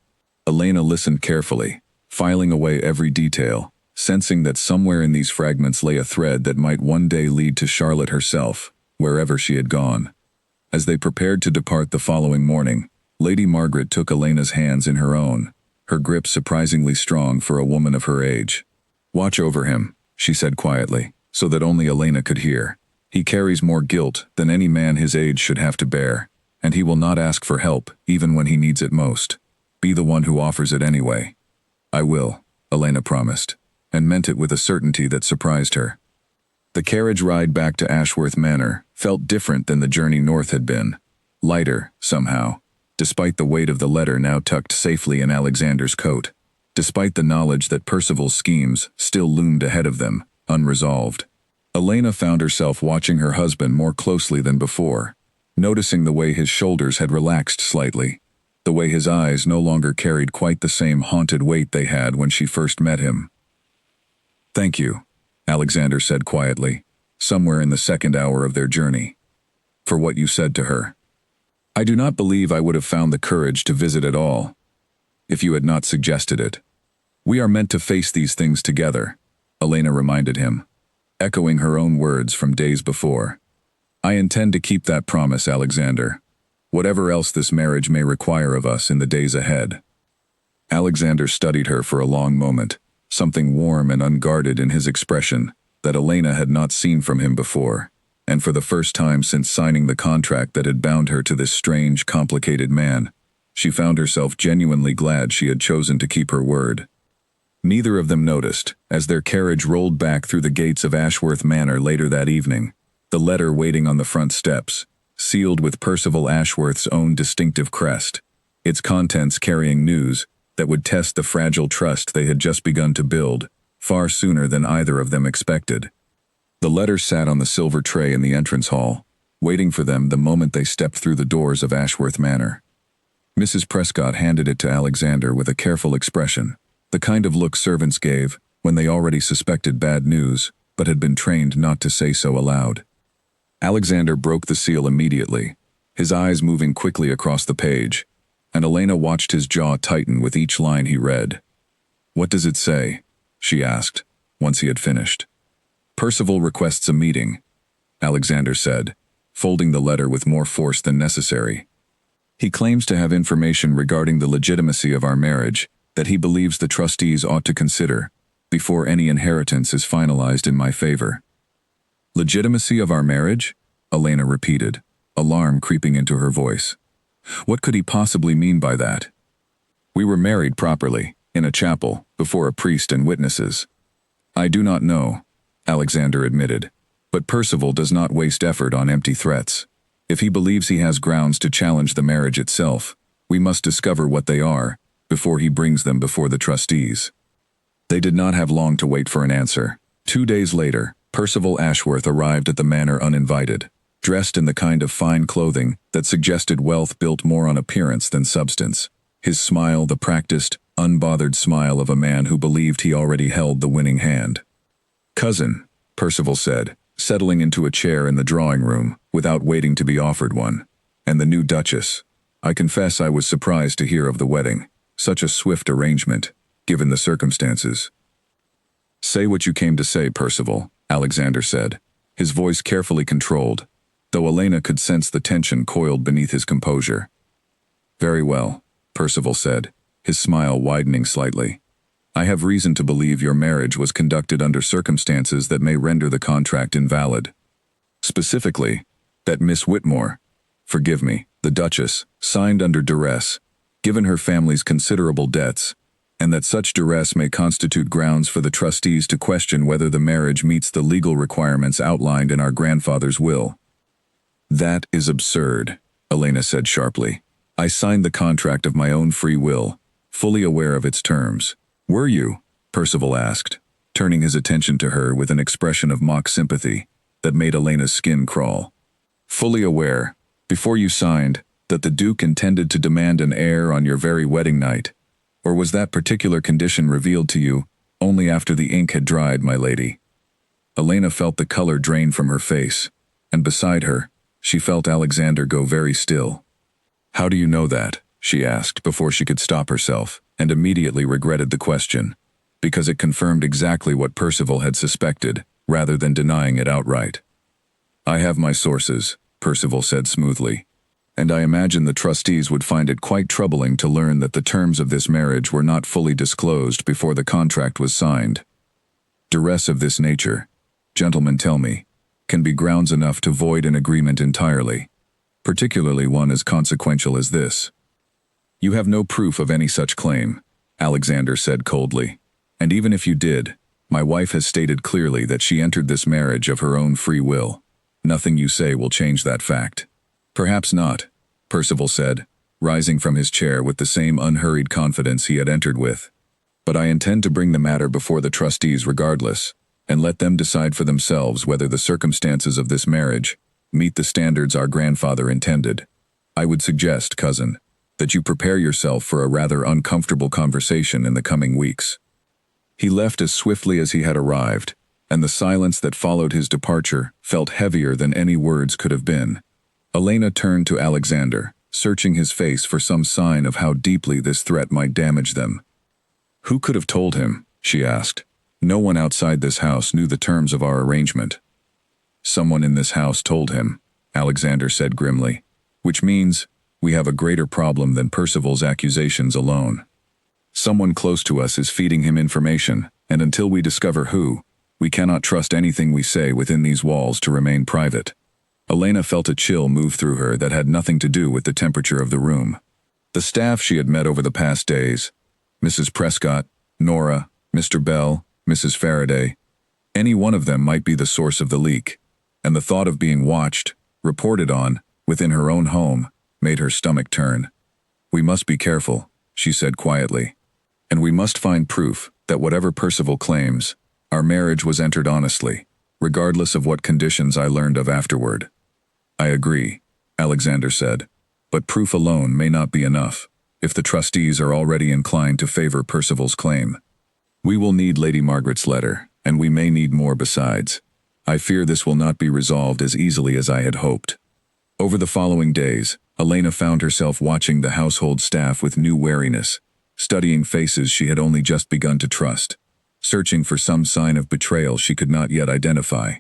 Elena listened carefully, filing away every detail, sensing that somewhere in these fragments lay a thread that might one day lead to Charlotte herself, wherever she had gone. As they prepared to depart the following morning, Lady Margaret took Elena's hands in her own, her grip surprisingly strong for a woman of her age. "Watch over him," she said quietly, so that only Elena could hear. "He carries more guilt than any man his age should have to bear, and he will not ask for help even when he needs it most. Be the one who offers it anyway." "I will," Elena promised, and meant it with a certainty that surprised her. The carriage ride back to Ashworth Manor felt different than the journey north had been, lighter, somehow, despite the weight of the letter now tucked safely in Alexander's coat, despite the knowledge that Percival's schemes still loomed ahead of them, unresolved. Elena found herself watching her husband more closely than before, noticing the way his shoulders had relaxed slightly, the way his eyes no longer carried quite the same haunted weight they had when she first met him. "Thank you," Alexander said quietly, somewhere in the second hour of their journey, "for what you said to her. I do not believe I would have found the courage to visit at all, if you had not suggested it. We are meant to face these things together," Elena reminded him, echoing her own words from days before. I intend to keep that promise, Alexander. Whatever else this marriage may require of us in the days ahead. Alexander studied her for a long moment, something warm and unguarded in his expression that Elena had not seen from him before, and for the first time since signing the contract that had bound her to this strange, complicated man, she found herself genuinely glad she had chosen to keep her word. Neither of them noticed, as their carriage rolled back through the gates of Ashworth Manor later that evening, the letter waiting on the front steps, sealed with Percival Ashworth's own distinctive crest, its contents carrying news that would test the fragile trust they had just begun to build, far sooner than either of them expected. The letter sat on the silver tray in the entrance hall, waiting for them the moment they stepped through the doors of Ashworth Manor. Mrs. Prescott handed it to Alexander with a careful expression, the kind of look servants gave when they already suspected bad news, but had been trained not to say so aloud. Alexander broke the seal immediately, his eyes moving quickly across the page, and Elena watched his jaw tighten with each line he read. "What does it say?" she asked, once he had finished. "Percival requests a meeting," Alexander said, folding the letter with more force than necessary. "He claims to have information regarding the legitimacy of our marriage that he believes the trustees ought to consider before any inheritance is finalized in my favor." "Legitimacy of our marriage?" Elena repeated, alarm creeping into her voice. What could he possibly mean by that? "We were married properly, in a chapel, before a priest and witnesses." "I do not know," Alexander admitted, "but Percival does not waste effort on empty threats. If he believes he has grounds to challenge the marriage itself, we must discover what they are before he brings them before the trustees." They did not have long to wait for an answer. 2 days later, Percival Ashworth arrived at the manor uninvited, dressed in the kind of fine clothing that suggested wealth built more on appearance than substance, his smile the practiced, unbothered smile of a man who believed he already held the winning hand. "Cousin," Percival said, settling into a chair in the drawing room without waiting to be offered one, "and the new Duchess. I confess I was surprised to hear of the wedding. Such a swift arrangement, given the circumstances." "Say what you came to say, Percival," Alexander said, his voice carefully controlled, though Elena could sense the tension coiled beneath his composure. "Very well," Percival said, his smile widening slightly. "I have reason to believe your marriage was conducted under circumstances that may render the contract invalid. Specifically, that Miss Whitmore, forgive me, the Duchess, signed under duress, given her family's considerable debts, and that such duress may constitute grounds for the trustees to question whether the marriage meets the legal requirements outlined in our grandfather's will." "That is absurd," Elena said sharply. "I signed the contract of my own free will, fully aware of its terms." "Were you?" Percival asked, turning his attention to her with an expression of mock sympathy that made Elena's skin crawl. "Fully aware, before you signed, that the Duke intended to demand an heir on your very wedding night? Or was that particular condition revealed to you only after the ink had dried, my lady?" Elena felt the color drain from her face, and beside her, she felt Alexander go very still. "How do you know that?" she asked before she could stop herself, and immediately regretted the question, because it confirmed exactly what Percival had suspected, rather than denying it outright. "I have my sources," Percival said smoothly, "and I imagine the trustees would find it quite troubling to learn that the terms of this marriage were not fully disclosed before the contract was signed. Duress of this nature, gentlemen tell me, can be grounds enough to void an agreement entirely, particularly one as consequential as this." "You have no proof of any such claim," Alexander said coldly, "and even if you did, my wife has stated clearly that she entered this marriage of her own free will. Nothing you say will change that fact." "Perhaps not," Percival said, rising from his chair with the same unhurried confidence he had entered with. "But I intend to bring the matter before the trustees regardless, and let them decide for themselves whether the circumstances of this marriage meet the standards our grandfather intended. I would suggest, cousin, that you prepare yourself for a rather uncomfortable conversation in the coming weeks." He left as swiftly as he had arrived, and the silence that followed his departure felt heavier than any words could have been. Elena turned to Alexander, searching his face for some sign of how deeply this threat might damage them. "Who could have told him?" she asked. "No one outside this house knew the terms of our arrangement." "Someone in this house told him," Alexander said grimly. Which means we have a greater problem than Percival's accusations alone. Someone close to us is feeding him information, and until we discover who, we cannot trust anything we say within these walls to remain private. Elena felt a chill move through her that had nothing to do with the temperature of the room. The staff she had met over the past days, Mrs. Prescott, Nora, Mr. Bell, Mrs. Faraday, any one of them might be the source of the leak, and the thought of being watched, reported on, within her own home, made her stomach turn. We must be careful, she said quietly. And we must find proof that whatever Percival claims, our marriage was entered honestly, regardless of what conditions I learned of afterward. I agree, Alexander said, but proof alone may not be enough, if the trustees are already inclined to favor Percival's claim. We will need Lady Margaret's letter, and we may need more besides. I fear this will not be resolved as easily as I had hoped. Over the following days, Elena found herself watching the household staff with new wariness, studying faces she had only just begun to trust, searching for some sign of betrayal she could not yet identify.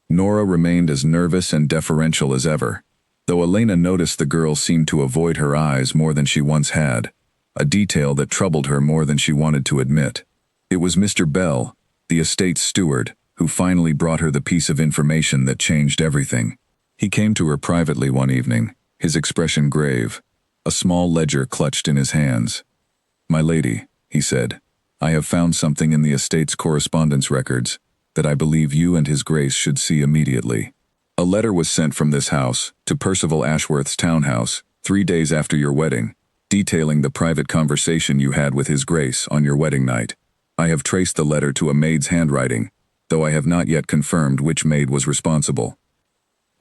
Nora remained as nervous and deferential as ever, though Elena noticed the girl seemed to avoid her eyes more than she once had, a detail that troubled her more than she wanted to admit. It was Mr. Bell, the estate's steward, who finally brought her the piece of information that changed everything. He came to her privately one evening, his expression grave, a small ledger clutched in his hands. "My lady," he said, "I have found something in the estate's correspondence records that I believe you and His Grace should see immediately. A letter was sent from this house to Percival Ashworth's townhouse 3 days after your wedding, detailing the private conversation you had with His Grace on your wedding night. I have traced the letter to a maid's handwriting, though I have not yet confirmed which maid was responsible."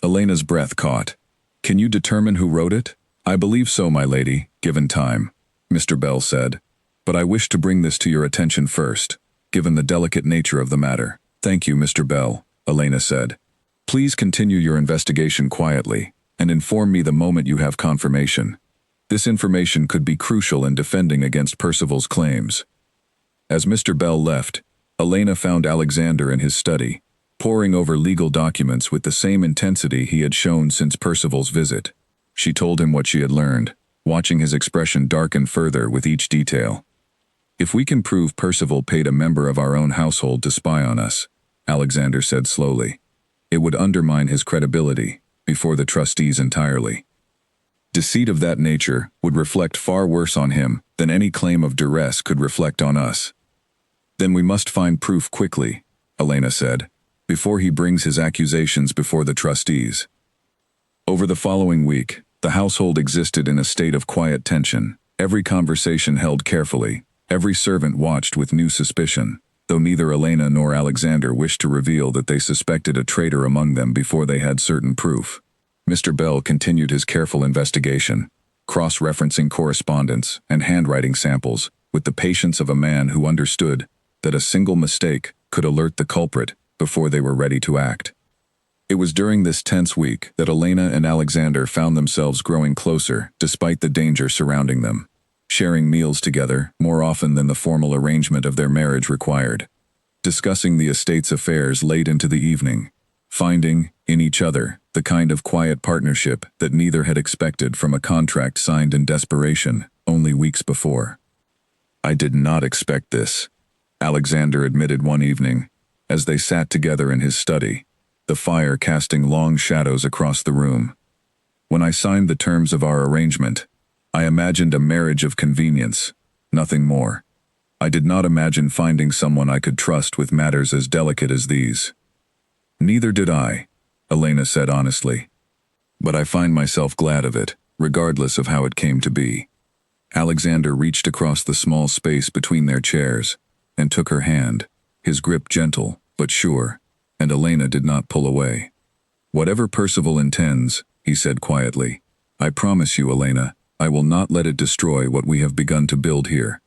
Elena's breath caught. "Can you determine who wrote it?" "I believe so, my lady, given time," Mr. Bell said. "But I wish to bring this to your attention first, given the delicate nature of the matter." "Thank you, Mr. Bell," Elena said. "Please continue your investigation quietly, and inform me the moment you have confirmation. This information could be crucial in defending against Percival's claims." As Mr. Bell left, Elena found Alexander in his study, poring over legal documents with the same intensity he had shown since Percival's visit. She told him what she had learned, watching his expression darken further with each detail. "If we can prove Percival paid a member of our own household to spy on us," Alexander said slowly, "it would undermine his credibility before the trustees entirely. Deceit of that nature would reflect far worse on him than any claim of duress could reflect on us." "Then we must find proof quickly," Elena said, "before he brings his accusations before the trustees." Over the following week, the household existed in a state of quiet tension, every conversation held carefully, every servant watched with new suspicion, though neither Elena nor Alexander wished to reveal that they suspected a traitor among them before they had certain proof. Mr. Bell continued his careful investigation, cross-referencing correspondence and handwriting samples with the patience of a man who understood that a single mistake could alert the culprit before they were ready to act. It was during this tense week that Elena and Alexander found themselves growing closer despite the danger surrounding them, sharing meals together more often than the formal arrangement of their marriage required, discussing the estate's affairs late into the evening, finding, in each other, the kind of quiet partnership that neither had expected from a contract signed in desperation only weeks before. "I did not expect this," Alexander admitted one evening, as they sat together in his study, the fire casting long shadows across the room. "When I signed the terms of our arrangement, I imagined a marriage of convenience, nothing more. I did not imagine finding someone I could trust with matters as delicate as these." "Neither did I," Elena said honestly. "But I find myself glad of it, regardless of how it came to be." Alexander reached across the small space between their chairs and took her hand, his grip gentle but sure, and Elena did not pull away. "Whatever Percival intends," he said quietly, "I promise you, Elena, I will not let it destroy what we have begun to build here."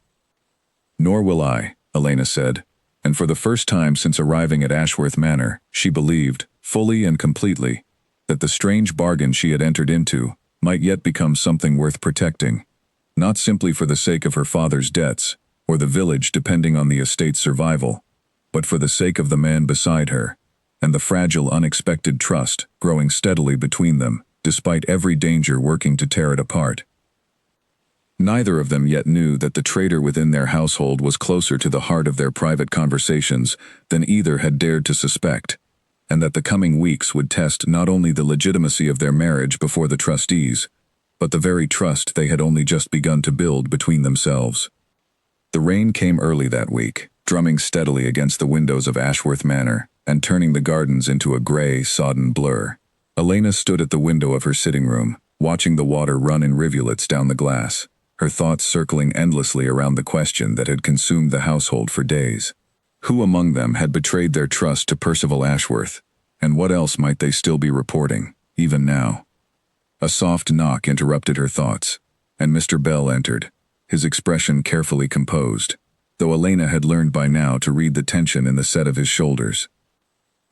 "Nor will I," Elena said, and for the first time since arriving at Ashworth Manor, she believed, fully and completely, that the strange bargain she had entered into might yet become something worth protecting, not simply for the sake of her father's debts, or the village depending on the estate's survival, but for the sake of the man beside her, and the fragile, unexpected trust growing steadily between them, despite every danger working to tear it apart. Neither of them yet knew that the traitor within their household was closer to the heart of their private conversations than either had dared to suspect, and that the coming weeks would test not only the legitimacy of their marriage before the trustees, but the very trust they had only just begun to build between themselves. The rain came early that week, drumming steadily against the windows of Ashworth Manor and turning the gardens into a gray, sodden blur. Elena stood at the window of her sitting room, watching the water run in rivulets down the glass, her thoughts circling endlessly around the question that had consumed the household for days. Who among them had betrayed their trust to Percival Ashworth, and what else might they still be reporting, even now? A soft knock interrupted her thoughts, and Mr. Bell entered, his expression carefully composed, though Elena had learned by now to read the tension in the set of his shoulders.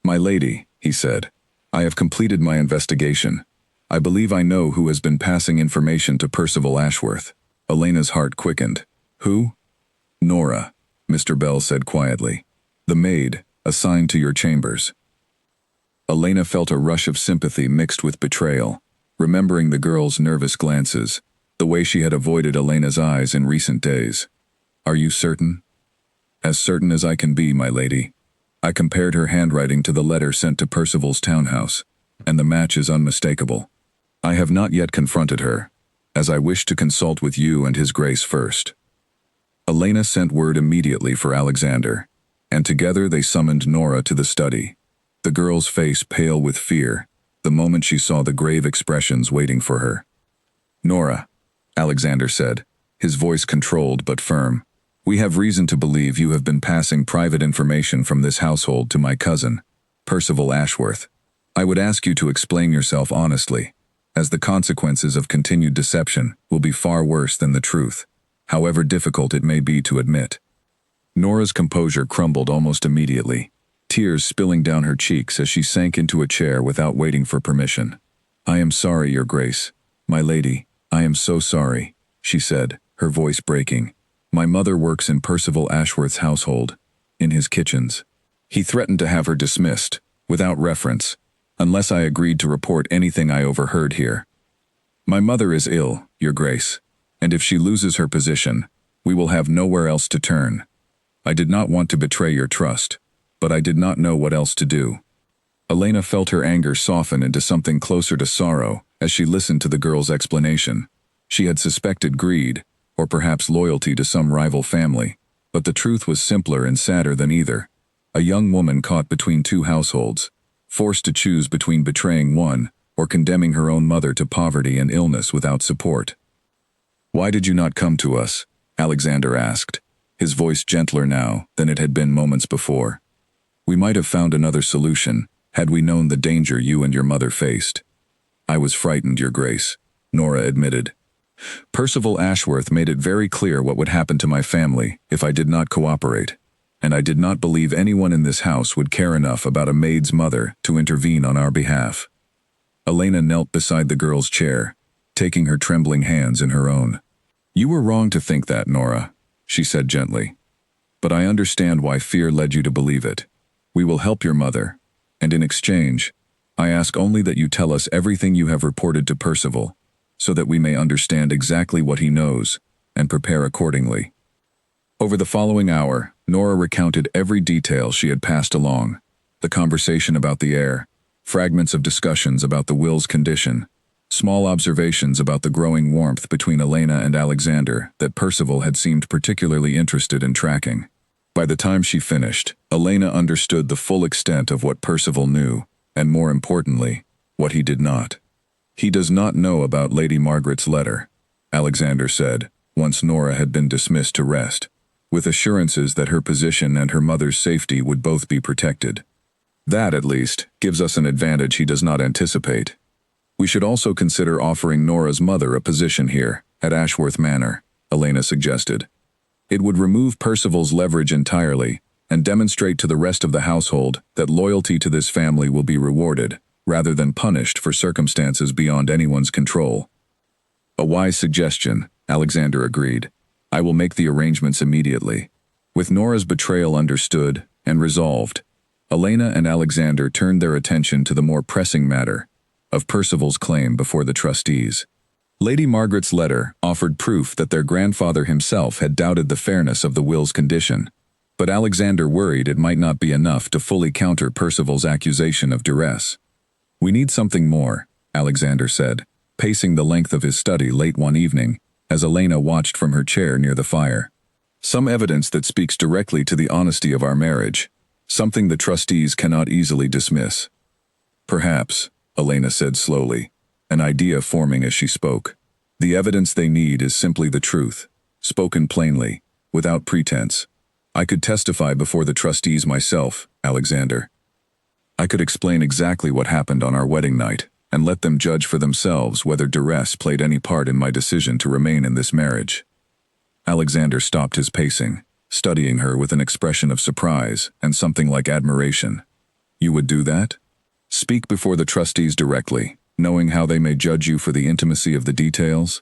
"My lady," he said, "I have completed my investigation. I believe I know who has been passing information to Percival Ashworth." Elena's heart quickened. "Who?" "Nora," Mr. Bell said quietly. "The maid, assigned to your chambers." Elena felt a rush of sympathy mixed with betrayal, remembering the girl's nervous glances, the way she had avoided Elena's eyes in recent days. "Are you certain?" "As certain as I can be, my lady. I compared her handwriting to the letter sent to Percival's townhouse, and the match is unmistakable. I have not yet confronted her, as I wish to consult with you and his grace first." Elena sent word immediately for Alexander, and together they summoned Nora to the study, the girl's face pale with fear the moment she saw the grave expressions waiting for her. "Nora," Alexander said, his voice controlled but firm, "we have reason to believe you have been passing private information from this household to my cousin, Percival Ashworth. I would ask you to explain yourself honestly, as the consequences of continued deception will be far worse than the truth, however difficult it may be to admit." Nora's composure crumbled almost immediately, tears spilling down her cheeks as she sank into a chair without waiting for permission. "I am sorry, Your Grace. My lady, I am so sorry," she said, her voice breaking. "My mother works in Percival Ashworth's household, in his kitchens. He threatened to have her dismissed, without reference, unless I agreed to report anything I overheard here. My mother is ill, Your Grace, and if she loses her position, we will have nowhere else to turn. I did not want to betray your trust, but I did not know what else to do." Elena felt her anger soften into something closer to sorrow as she listened to the girl's explanation. She had suspected greed, or perhaps loyalty to some rival family, but the truth was simpler and sadder than either. A young woman caught between two households, forced to choose between betraying one or condemning her own mother to poverty and illness without support. "Why did you not come to us?" Alexander asked, his voice gentler now than it had been moments before. "We might have found another solution, had we known the danger you and your mother faced." "I was frightened, Your Grace," Nora admitted. "Percival Ashworth made it very clear what would happen to my family if I did not cooperate, and I did not believe anyone in this house would care enough about a maid's mother to intervene on our behalf." Elena knelt beside the girl's chair, taking her trembling hands in her own. "You were wrong to think that, Nora," she said gently. "But I understand why fear led you to believe it. We will help your mother, and in exchange, I ask only that you tell us everything you have reported to Percival, so that we may understand exactly what he knows and prepare accordingly." Over the following hour, Nora recounted every detail she had passed along: the conversation about the heir, fragments of discussions about the will's condition, small observations about the growing warmth between Elena and Alexander that Percival had seemed particularly interested in tracking. By the time she finished, Elena understood the full extent of what Percival knew, and more importantly, what he did not. "He does not know about Lady Margaret's letter," Alexander said, once Nora had been dismissed to rest, with assurances that her position and her mother's safety would both be protected. "That, at least, gives us an advantage he does not anticipate. We should also consider offering Nora's mother a position here, at Ashworth Manor," Elena suggested. "It would remove Percival's leverage entirely and demonstrate to the rest of the household that loyalty to this family will be rewarded, rather than punished for circumstances beyond anyone's control." "A wise suggestion," Alexander agreed. "I will make the arrangements immediately." With Nora's betrayal understood and resolved, Elena and Alexander turned their attention to the more pressing matter of Percival's claim before the trustees. Lady Margaret's letter offered proof that their grandfather himself had doubted the fairness of the will's condition, but Alexander worried it might not be enough to fully counter Percival's accusation of duress. "We need something more," Alexander said, pacing the length of his study late one evening as Elena watched from her chair near the fire. "Some evidence that speaks directly to the honesty of our marriage, something the trustees cannot easily dismiss." "Perhaps," Elena said slowly, an idea forming as she spoke. "The evidence they need is simply the truth, spoken plainly, without pretense. I could testify before the trustees myself, Alexander. I could explain exactly what happened on our wedding night, and let them judge for themselves whether duress played any part in my decision to remain in this marriage." Alexander stopped his pacing, studying her with an expression of surprise and something like admiration. "You would do that? Speak before the trustees directly, knowing how they may judge you for the intimacy of the details?"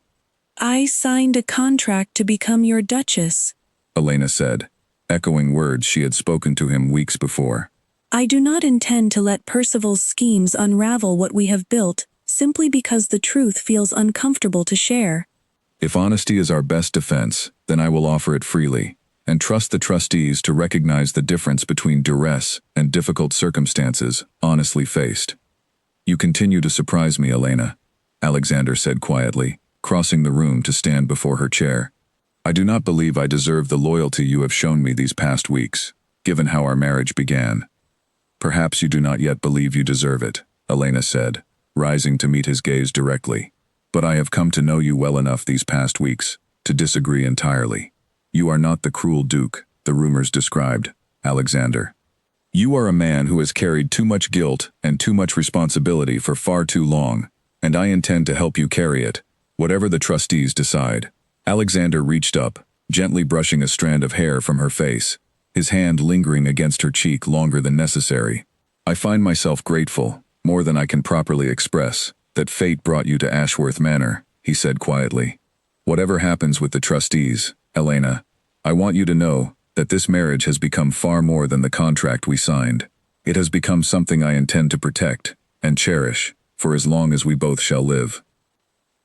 "I signed a contract to become your Duchess," Elena said, echoing words she had spoken to him weeks before. "I do not intend to let Percival's schemes unravel what we have built, simply because the truth feels uncomfortable to share." "If honesty is our best defense, then I will offer it freely, and trust the trustees to recognize the difference between duress and difficult circumstances honestly faced." "You continue to surprise me, Elena," Alexander said quietly, crossing the room to stand before her chair. "I do not believe I deserve the loyalty you have shown me these past weeks, given how our marriage began." "Perhaps you do not yet believe you deserve it," Elena said, rising to meet his gaze directly. "But I have come to know you well enough these past weeks to disagree entirely. You are not the cruel duke the rumors described, Alexander. You are a man who has carried too much guilt and too much responsibility for far too long, and I intend to help you carry it, whatever the trustees decide." Alexander reached up, gently brushing a strand of hair from her face, his hand lingering against her cheek longer than necessary. "I find myself grateful, more than I can properly express, that fate brought you to Ashworth Manor," he said quietly. "Whatever happens with the trustees, Elena, I want you to know that this marriage has become far more than the contract we signed. It has become something I intend to protect and cherish for as long as we both shall live."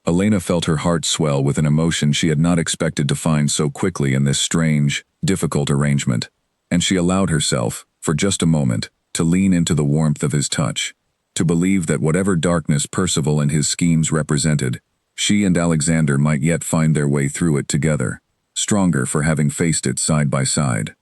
Elena felt her heart swell with an emotion she had not expected to find so quickly in this strange, difficult arrangement, and she allowed herself, for just a moment, to lean into the warmth of his touch, to believe that whatever darkness Percival and his schemes represented, she and Alexander might yet find their way through it together, stronger for having faced it side by side.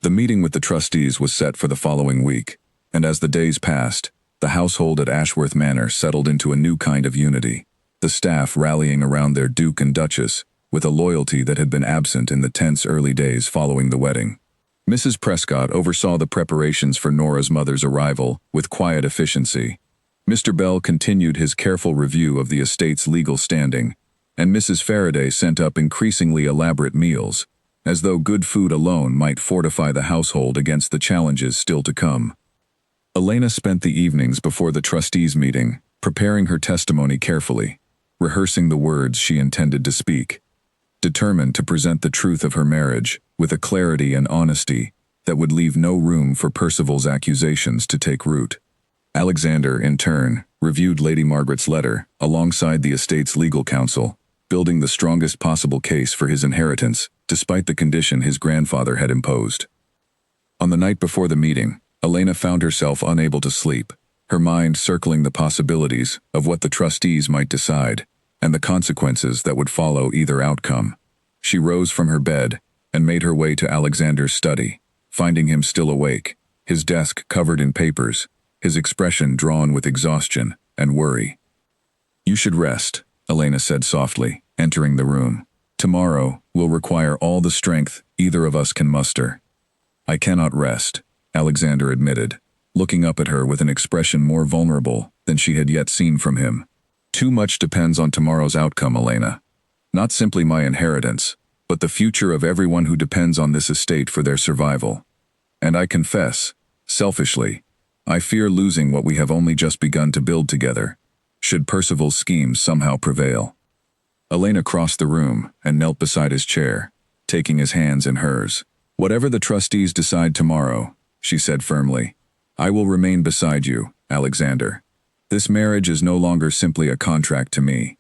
The meeting with the trustees was set for the following week, and as the days passed, the household at Ashworth Manor settled into a new kind of unity, the staff rallying around their Duke and Duchess with a loyalty that had been absent in the tense early days following the wedding. Mrs. Prescott oversaw the preparations for Nora's mother's arrival with quiet efficiency. Mr. Bell continued his careful review of the estate's legal standing, and Mrs. Faraday sent up increasingly elaborate meals, as though good food alone might fortify the household against the challenges still to come. Elena spent the evenings before the trustees' meeting, preparing her testimony carefully, rehearsing the words she intended to speak, determined to present the truth of her marriage with a clarity and honesty that would leave no room for Percival's accusations to take root. Alexander, in turn, reviewed Lady Margaret's letter alongside the estate's legal counsel, building the strongest possible case for his inheritance, despite the condition his grandfather had imposed. On the night before the meeting, Elena found herself unable to sleep, her mind circling the possibilities of what the trustees might decide, and the consequences that would follow either outcome. She rose from her bed and made her way to Alexander's study, finding him still awake, his desk covered in papers, his expression drawn with exhaustion and worry. "You should rest," Elena said softly, entering the room. "Tomorrow will require all the strength either of us can muster." "I cannot rest," Alexander admitted, looking up at her with an expression more vulnerable than she had yet seen from him. "Too much depends on tomorrow's outcome, Elena. Not simply my inheritance, but the future of everyone who depends on this estate for their survival. And I confess, selfishly, I fear losing what we have only just begun to build together, should Percival's schemes somehow prevail." Elena crossed the room and knelt beside his chair, taking his hands in hers. "Whatever the trustees decide tomorrow," she said firmly, I will remain beside you, Alexander. This marriage is no longer simply a contract to me.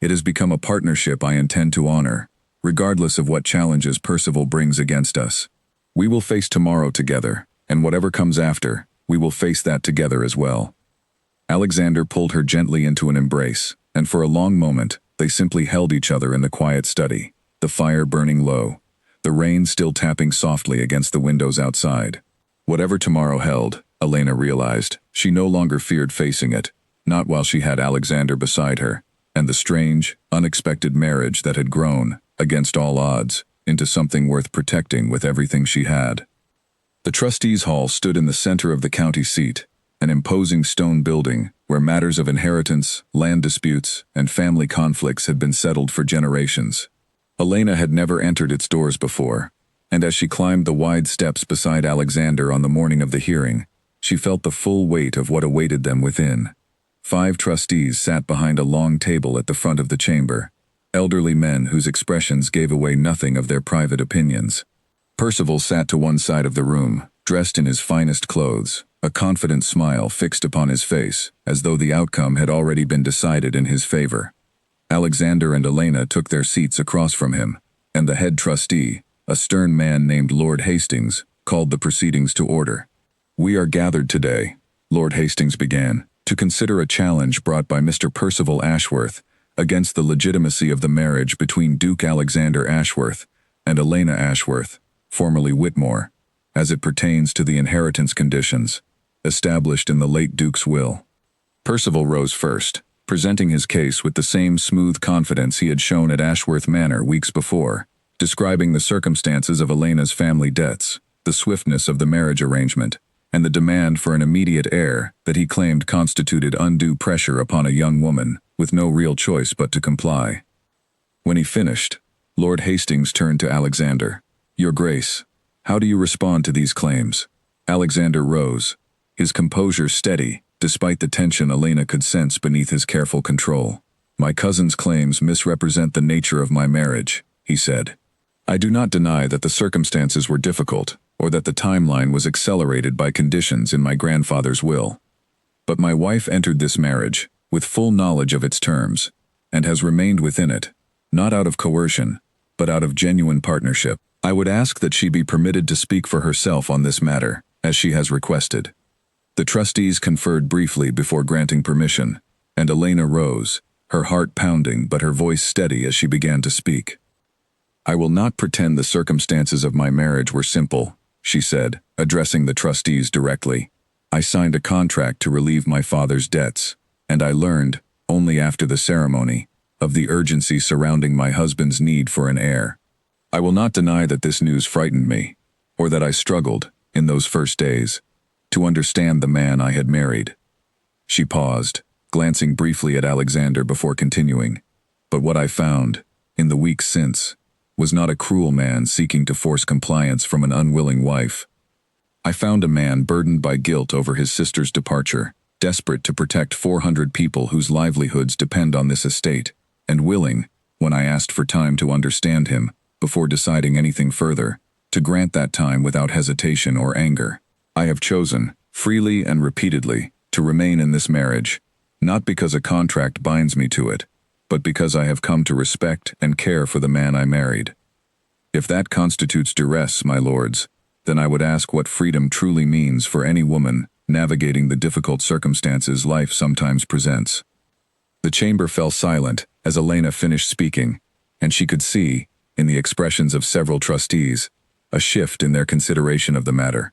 It has become a partnership I intend to honor, regardless of what challenges Percival brings against us. We will face tomorrow together, and whatever comes after, we will face that together as well. Alexander pulled her gently into an embrace, and for a long moment, they simply held each other in the quiet study, the fire burning low, the rain still tapping softly against the windows outside. Whatever tomorrow held, Elena realized, she no longer feared facing it, not while she had Alexander beside her, and the strange, unexpected marriage that had grown, against all odds, into something worth protecting with everything she had. The trustees' hall stood in the center of the county seat, an imposing stone building where matters of inheritance, land disputes, and family conflicts had been settled for generations. Elena had never entered its doors before, and as she climbed the wide steps beside Alexander on the morning of the hearing, she felt the full weight of what awaited them within. 5 trustees sat behind a long table at the front of the chamber, elderly men whose expressions gave away nothing of their private opinions. Percival sat to one side of the room, dressed in his finest clothes, a confident smile fixed upon his face, as though the outcome had already been decided in his favor. Alexander and Elena took their seats across from him, and the head trustee, a stern man named Lord Hastings, called the proceedings to order. "We are gathered today," Lord Hastings began, "to consider a challenge brought by Mr. Percival Ashworth against the legitimacy of the marriage between Duke Alexander Ashworth and Elena Ashworth, formerly Whitmore, as it pertains to the inheritance conditions established in the late Duke's will." Percival rose first, presenting his case with the same smooth confidence he had shown at Ashworth Manor weeks before, describing the circumstances of Elena's family debts, the swiftness of the marriage arrangement, and the demand for an immediate heir that he claimed constituted undue pressure upon a young woman with no real choice but to comply. When he finished, Lord Hastings turned to Alexander. "Your Grace, how do you respond to these claims?" Alexander rose, his composure steady, despite the tension Elena could sense beneath his careful control. "My cousin's claims misrepresent the nature of my marriage," he said. "I do not deny that the circumstances were difficult, or that the timeline was accelerated by conditions in my grandfather's will. But my wife entered this marriage with full knowledge of its terms, and has remained within it, not out of coercion, but out of genuine partnership. I would ask that she be permitted to speak for herself on this matter, as she has requested." The trustees conferred briefly before granting permission, and Elena rose, her heart pounding but her voice steady as she began to speak. "I will not pretend the circumstances of my marriage were simple," she said, addressing the trustees directly. "I signed a contract to relieve my father's debts, and I learned, only after the ceremony, of the urgency surrounding my husband's need for an heir. I will not deny that this news frightened me, or that I struggled, in those first days, to understand the man I had married." She paused, glancing briefly at Alexander before continuing. "But what I found, in the weeks since, was not a cruel man seeking to force compliance from an unwilling wife. I found a man burdened by guilt over his sister's departure, desperate to protect 400 people whose livelihoods depend on this estate, and willing, when I asked for time to understand him, before deciding anything further, to grant that time without hesitation or anger. I have chosen, freely and repeatedly, to remain in this marriage, not because a contract binds me to it, but because I have come to respect and care for the man I married. If that constitutes duress, my lords, then I would ask what freedom truly means for any woman navigating the difficult circumstances life sometimes presents." The chamber fell silent as Elena finished speaking, and she could see, in the expressions of several trustees, a shift in their consideration of the matter.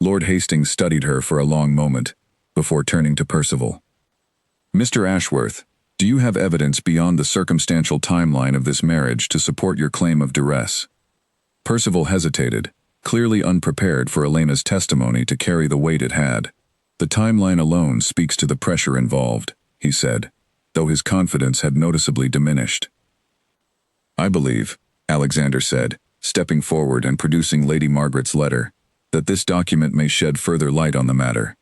Lord Hastings studied her for a long moment, before turning to Percival. "Mr. Ashworth, do you have evidence beyond the circumstantial timeline of this marriage to support your claim of duress?" Percival hesitated, clearly unprepared for Elena's testimony to carry the weight it had. "The timeline alone speaks to the pressure involved," he said, though his confidence had noticeably diminished. "I believe," Alexander said, stepping forward and producing Lady Margaret's letter, "that this document may shed further light on the matter.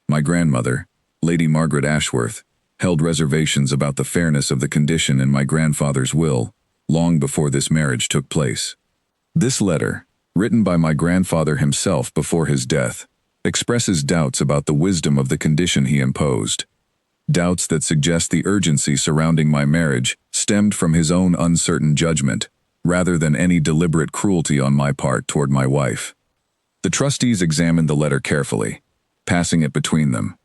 My grandmother, Lady Margaret Ashworth, held reservations about the fairness of the condition in my grandfather's will, long before this marriage took place. This letter, written by my grandfather himself before his death, expresses doubts about the wisdom of the condition he imposed. Doubts that suggest the urgency surrounding my marriage stemmed from his own uncertain judgment, rather than any deliberate cruelty on my part toward my wife. The trustees examined the letter carefully, passing it between them,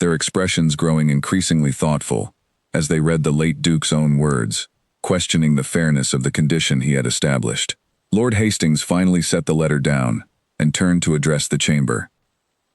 their expressions growing increasingly thoughtful as they read the late Duke's own words, questioning the fairness of the condition he had established. Lord Hastings finally set the letter down and turned to address the chamber.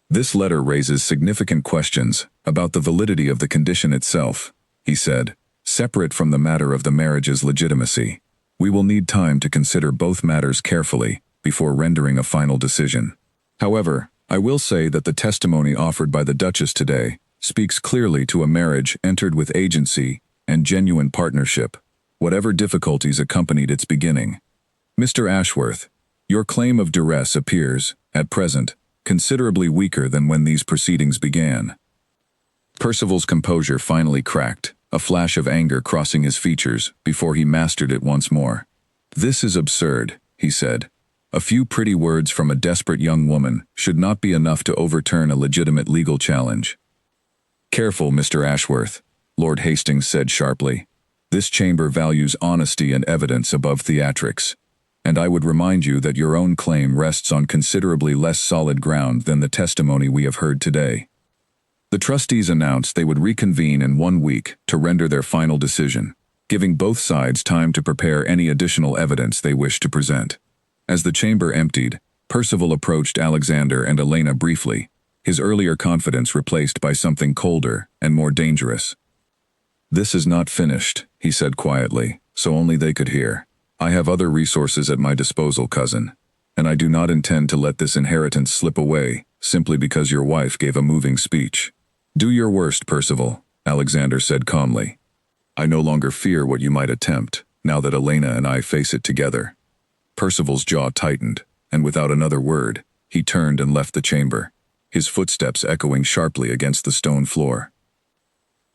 "This letter raises significant questions about the validity of the condition itself," he said, "separate from the matter of the marriage's legitimacy. We will need time to consider both matters carefully before rendering a final decision. However, I will say that the testimony offered by the Duchess today speaks clearly to a marriage entered with agency and genuine partnership, whatever difficulties accompanied its beginning. Mr. Ashworth, your claim of duress appears, at present, considerably weaker than when these proceedings began." Percival's composure finally cracked, a flash of anger crossing his features before he mastered it once more. "This is absurd," he said. "A few pretty words from a desperate young woman should not be enough to overturn a legitimate legal challenge." "Careful, Mr. Ashworth," Lord Hastings said sharply. "This chamber values honesty and evidence above theatrics, and I would remind you that your own claim rests on considerably less solid ground than the testimony we have heard today." The trustees announced they would reconvene in 1 week to render their final decision, giving both sides time to prepare any additional evidence they wished to present. As the chamber emptied, Percival approached Alexander and Elena briefly, his earlier confidence replaced by something colder and more dangerous. "This is not finished," he said quietly, so only they could hear. "I have other resources at my disposal, cousin, and I do not intend to let this inheritance slip away simply because your wife gave a moving speech." "Do your worst, Percival," Alexander said calmly. "I no longer fear what you might attempt, now that Elena and I face it together." Percival's jaw tightened, and without another word, he turned and left the chamber, his footsteps echoing sharply against the stone floor.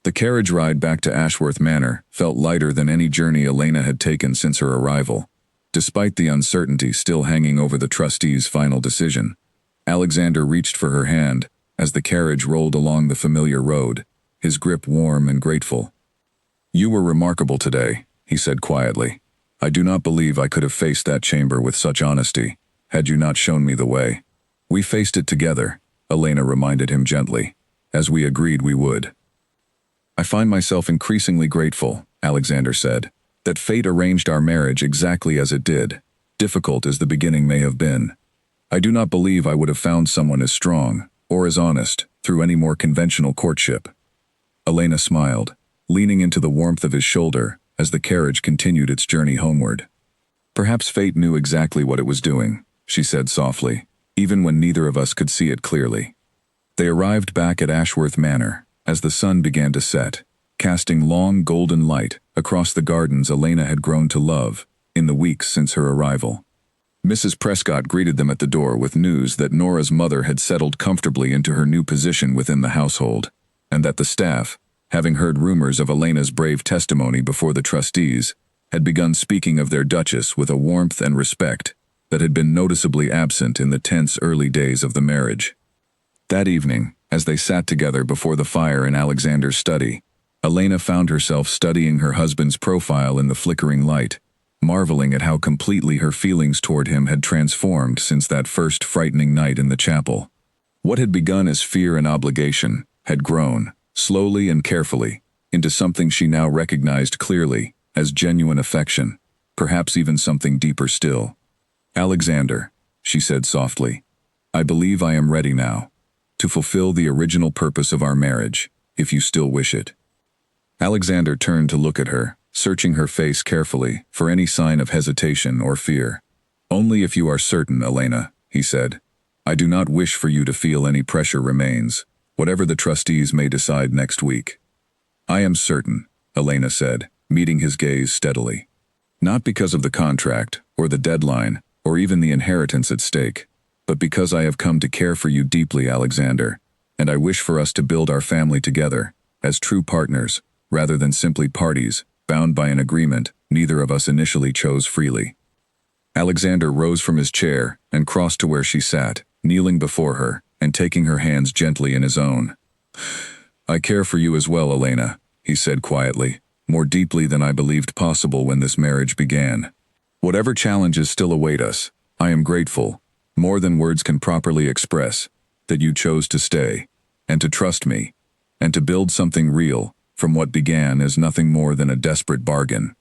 The carriage ride back to Ashworth Manor felt lighter than any journey Elena had taken since her arrival. Despite the uncertainty still hanging over the trustees' final decision, Alexander reached for her hand as the carriage rolled along the familiar road, his grip warm and grateful. "You were remarkable today," he said quietly. "I do not believe I could have faced that chamber with such honesty, had you not shown me the way." "We faced it together," Elena reminded him gently, "as we agreed we would." "I find myself increasingly grateful," Alexander said, "that fate arranged our marriage exactly as it did, difficult as the beginning may have been. I do not believe I would have found someone as strong, or as honest, through any more conventional courtship." Elena smiled, leaning into the warmth of his shoulder as the carriage continued its journey homeward. "Perhaps fate knew exactly what it was doing," she said softly, "even when neither of us could see it clearly." They arrived back at Ashworth Manor as the sun began to set, casting long golden light across the gardens Elena had grown to love in the weeks since her arrival. Mrs. Prescott greeted them at the door with news that Nora's mother had settled comfortably into her new position within the household, and that the staff, having heard rumors of Elena's brave testimony before the trustees, had begun speaking of their Duchess with a warmth and respect that had been noticeably absent in the tense early days of the marriage. That evening, as they sat together before the fire in Alexander's study, Elena found herself studying her husband's profile in the flickering light, marveling at how completely her feelings toward him had transformed since that first frightening night in the chapel. What had begun as fear and obligation had grown, slowly and carefully, into something she now recognized clearly as genuine affection, perhaps even something deeper still. "Alexander," she said softly, "I believe I am ready now to fulfill the original purpose of our marriage, if you still wish it." Alexander turned to look at her, searching her face carefully for any sign of hesitation or fear. "Only if you are certain, Elena," he said. "I do not wish for you to feel any pressure remains, whatever the trustees may decide next week." "I am certain," Elena said, meeting his gaze steadily. "Not because of the contract, or the deadline, or even the inheritance at stake, but because I have come to care for you deeply, Alexander, and I wish for us to build our family together, as true partners, rather than simply parties, bound by an agreement neither of us initially chose freely." Alexander rose from his chair and crossed to where she sat, kneeling before her, and taking her hands gently in his own. "I care for you as well, Elena," he said quietly, "more deeply than I believed possible when this marriage began. Whatever challenges still await us, I am grateful, more than words can properly express, that you chose to stay, and to trust me, and to build something real from what began as nothing more than a desperate bargain."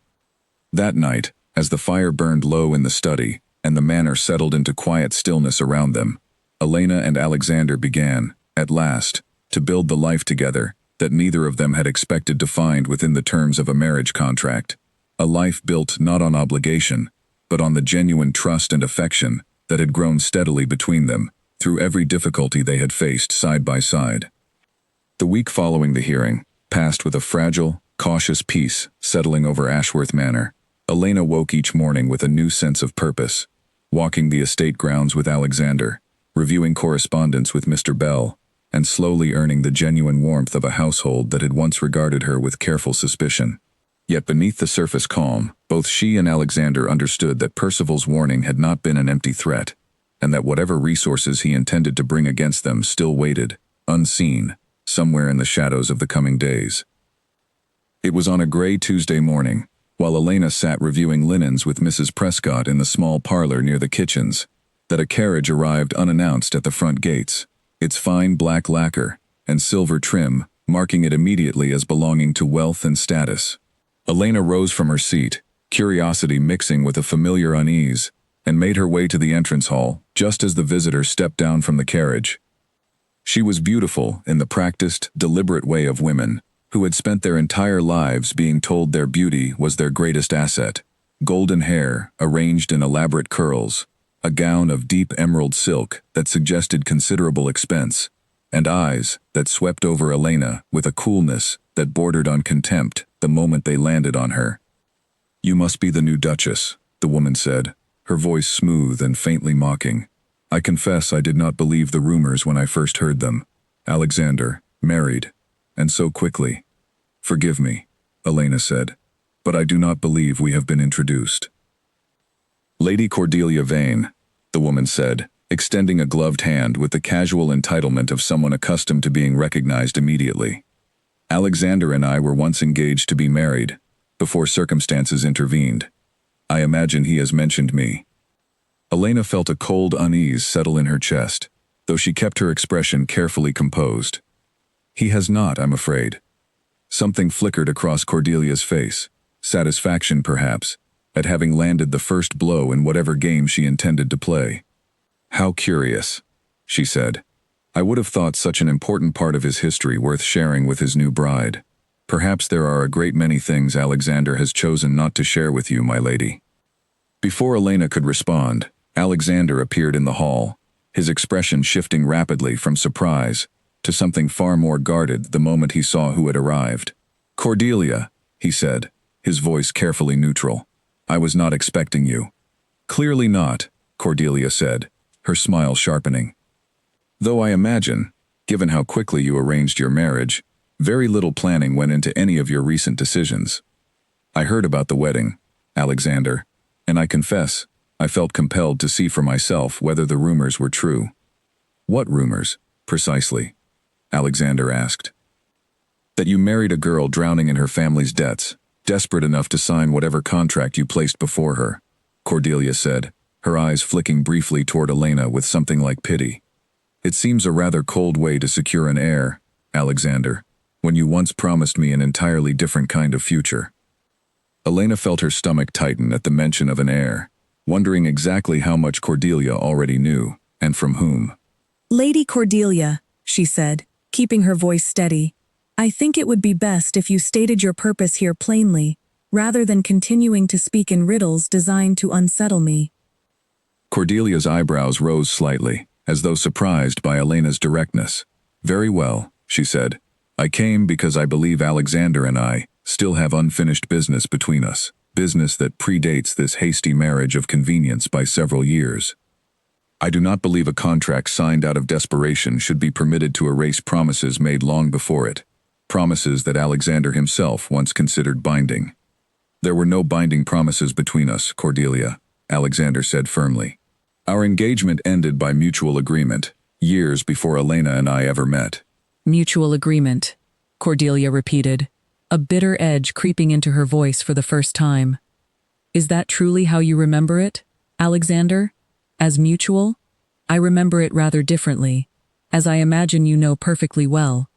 That night, as the fire burned low in the study, and the manor settled into quiet stillness around them, Elena and Alexander began, at last, to build the life together that neither of them had expected to find within the terms of a marriage contract. A life built not on obligation, but on the genuine trust and affection that had grown steadily between them through every difficulty they had faced side by side. The week following the hearing passed with a fragile, cautious peace settling over Ashworth Manor. Elena woke each morning with a new sense of purpose, walking the estate grounds with Alexander, reviewing correspondence with Mr. Bell, and slowly earning the genuine warmth of a household that had once regarded her with careful suspicion. Yet beneath the surface calm, both she and Alexander understood that Percival's warning had not been an empty threat, and that whatever resources he intended to bring against them still waited, unseen, somewhere in the shadows of the coming days. It was on a gray Tuesday morning, while Elena sat reviewing linens with Mrs. Prescott in the small parlor near the kitchens, that a carriage arrived unannounced at the front gates, its fine black lacquer and silver trim marking it immediately as belonging to wealth and status. Elena rose from her seat, curiosity mixing with a familiar unease, and made her way to the entrance hall just as the visitor stepped down from the carriage. She was beautiful in the practiced, deliberate way of women, who had spent their entire lives being told their beauty was their greatest asset. Golden hair, arranged in elaborate curls, a gown of deep emerald silk that suggested considerable expense, and eyes that swept over Elena with a coolness that bordered on contempt the moment they landed on her. "You must be the new Duchess," the woman said, her voice smooth and faintly mocking. "I confess I did not believe the rumors when I first heard them. Alexander, married, and so quickly." "Forgive me," Elena said, "but I do not believe we have been introduced." "Lady Cordelia Vane," the woman said, extending a gloved hand with the casual entitlement of someone accustomed to being recognized immediately. "Alexander and I were once engaged to be married, before circumstances intervened. I imagine he has mentioned me." Elena felt a cold unease settle in her chest, though she kept her expression carefully composed. "He has not, I'm afraid." Something flickered across Cordelia's face, satisfaction perhaps, at having landed the first blow in whatever game she intended to play. "How curious," she said. "I would have thought such an important part of his history worth sharing with his new bride. Perhaps there are a great many things Alexander has chosen not to share with you, my lady." Before Elena could respond, Alexander appeared in the hall, his expression shifting rapidly from surprise to something far more guarded the moment he saw who had arrived. "Cordelia," he said, his voice carefully neutral. "I was not expecting you." "Clearly not," Cordelia said, her smile sharpening. "Though I imagine, given how quickly you arranged your marriage, very little planning went into any of your recent decisions. I heard about the wedding, Alexander, and I confess, I felt compelled to see for myself whether the rumors were true." "What rumors, precisely?" Alexander asked. "That you married a girl drowning in her family's debts, desperate enough to sign whatever contract you placed before her," Cordelia said, her eyes flicking briefly toward Elena with something like pity. "It seems a rather cold way to secure an heir, Alexander, when you once promised me an entirely different kind of future." Elena felt her stomach tighten at the mention of an heir, wondering exactly how much Cordelia already knew, and from whom. "Lady Cordelia," she said, keeping her voice steady, "I think it would be best if you stated your purpose here plainly, rather than continuing to speak in riddles designed to unsettle me." Cordelia's eyebrows rose slightly, as though surprised by Elena's directness. "Very well," she said. "I came because I believe Alexander and I still have unfinished business between us, business that predates this hasty marriage of convenience by several years. I do not believe a contract signed out of desperation should be permitted to erase promises made long before it, promises that Alexander himself once considered binding." "There were no binding promises between us, Cordelia," Alexander said firmly. "Our engagement ended by mutual agreement. years before Elena and I ever met. Mutual agreement, Cordelia repeated, a bitter edge creeping into her voice for the first time. Is that truly how you remember it, Alexander? As mutual? I remember it rather differently, as I imagine you know perfectly well.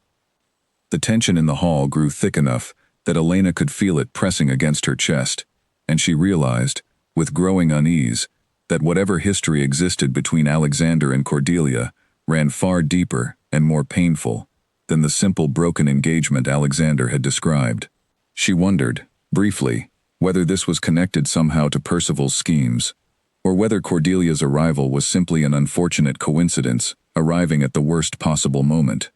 The tension in the hall grew thick enough that Elena could feel it pressing against her chest, and she realized, with growing unease, that whatever history existed between Alexander and Cordelia ran far deeper and more painful than the simple broken engagement Alexander had described. She wondered, briefly, whether this was connected somehow to Percival's schemes, or whether Cordelia's arrival was simply an unfortunate coincidence, arriving at the worst possible moment.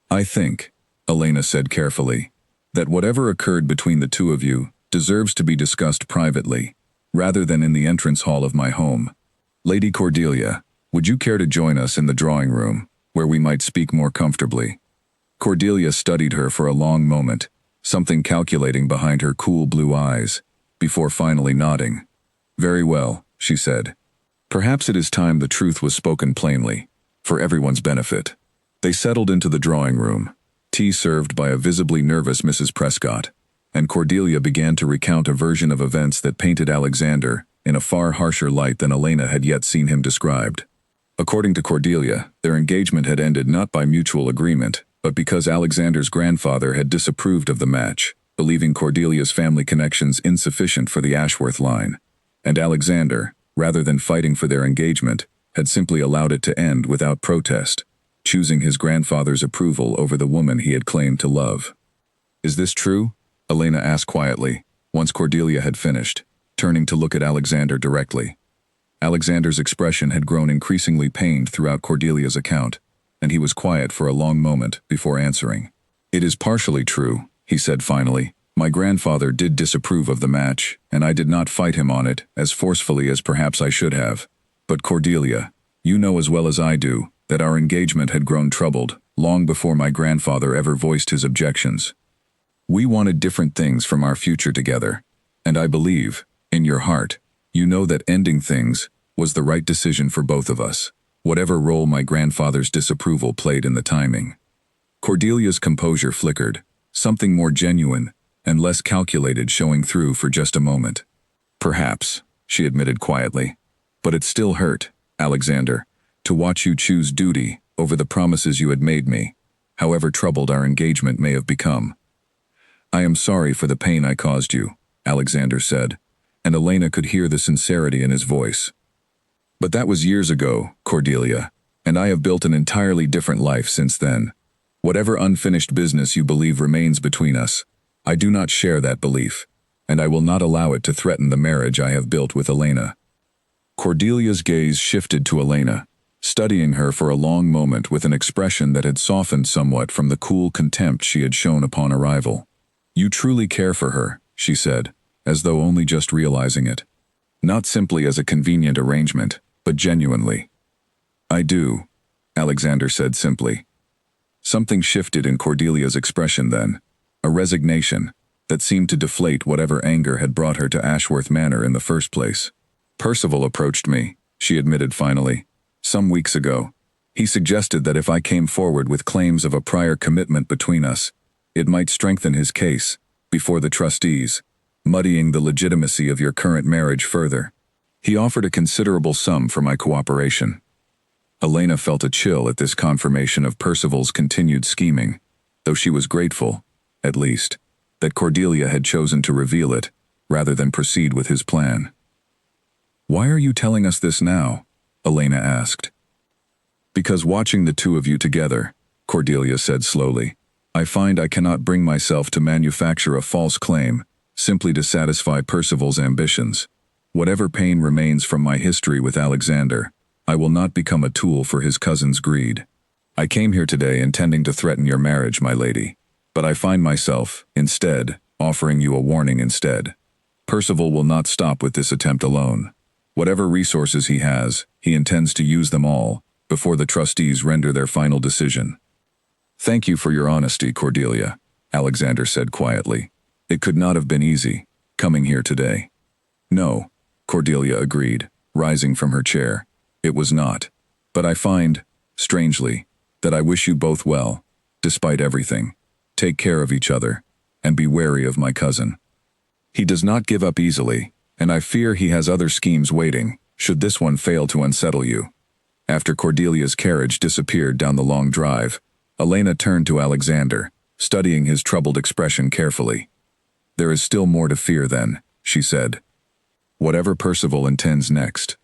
I think, Elena said carefully, that whatever occurred between the two of you deserves to be discussed privately, rather than in the entrance hall of my home. Lady Cordelia, would you care to join us in the drawing room, where we might speak more comfortably? Cordelia studied her for a long moment, something calculating behind her cool blue eyes, before finally nodding. Very well, she said. Perhaps it is time the truth was spoken plainly, for everyone's benefit. They settled into the drawing room, tea served by a visibly nervous Mrs. Prescott, and Cordelia began to recount a version of events that painted Alexander in a far harsher light than Elena had yet seen him described. According to Cordelia, their engagement had ended not by mutual agreement, but because Alexander's grandfather had disapproved of the match, believing Cordelia's family connections insufficient for the Ashworth line, and Alexander, rather than fighting for their engagement, had simply allowed it to end without protest, choosing his grandfather's approval over the woman he had claimed to love. Is this true? Elena asked quietly, once Cordelia had finished, turning to look at Alexander directly. Alexander's expression had grown increasingly pained throughout Cordelia's account, and he was quiet for a long moment before answering. It is partially true, he said finally. My grandfather did disapprove of the match, and I did not fight him on it as forcefully as perhaps I should have. But Cordelia, you know as well as I do that our engagement had grown troubled long before my grandfather ever voiced his objections. We wanted different things from our future together, and I believe, in your heart, you know that ending things was the right decision for both of us, whatever role my grandfather's disapproval played in the timing. Cordelia's composure flickered, something more genuine and less calculated showing through for just a moment. Perhaps, she admitted quietly, but it still hurt, Alexander, to watch you choose duty over the promises you had made me, however troubled our engagement may have become. I am sorry for the pain I caused you, Alexander said, and Elena could hear the sincerity in his voice. But that was years ago, Cordelia, and I have built an entirely different life since then. Whatever unfinished business you believe remains between us, I do not share that belief, and I will not allow it to threaten the marriage I have built with Elena. Cordelia's gaze shifted to Elena, studying her for a long moment with an expression that had softened somewhat from the cool contempt she had shown upon arrival. You truly care for her, she said, as though only just realizing it. Not simply as a convenient arrangement, but genuinely. I do, Alexander said simply. Something shifted in Cordelia's expression then, a resignation that seemed to deflate whatever anger had brought her to Ashworth Manor in the first place. Percival approached me, she admitted finally, some weeks ago. He suggested that if I came forward with claims of a prior commitment between us, it might strengthen his case before the trustees, muddying the legitimacy of your current marriage further. He offered a considerable sum for my cooperation. Elena felt a chill at this confirmation of Percival's continued scheming, though she was grateful, at least, that Cordelia had chosen to reveal it, rather than proceed with his plan. Why are you telling us this now? Elena asked. Because watching the two of you together, Cordelia said slowly, I find I cannot bring myself to manufacture a false claim, simply to satisfy Percival's ambitions. Whatever pain remains from my history with Alexander, I will not become a tool for his cousin's greed. I came here today intending to threaten your marriage, my lady, but I find myself, instead, offering you a warning instead. Percival will not stop with this attempt alone. Whatever resources he has, he intends to use them all, before the trustees render their final decision. Thank you for your honesty, Cordelia, Alexander said quietly. It could not have been easy, coming here today. No, Cordelia agreed, rising from her chair. It was not. But I find, strangely, that I wish you both well, despite everything. Take care of each other, and be wary of my cousin. He does not give up easily, and I fear he has other schemes waiting, should this one fail to unsettle you." After Cordelia's carriage disappeared down the long drive, Elena turned to Alexander, studying his troubled expression carefully. "There is still more to fear then," she said. "Whatever Percival intends next."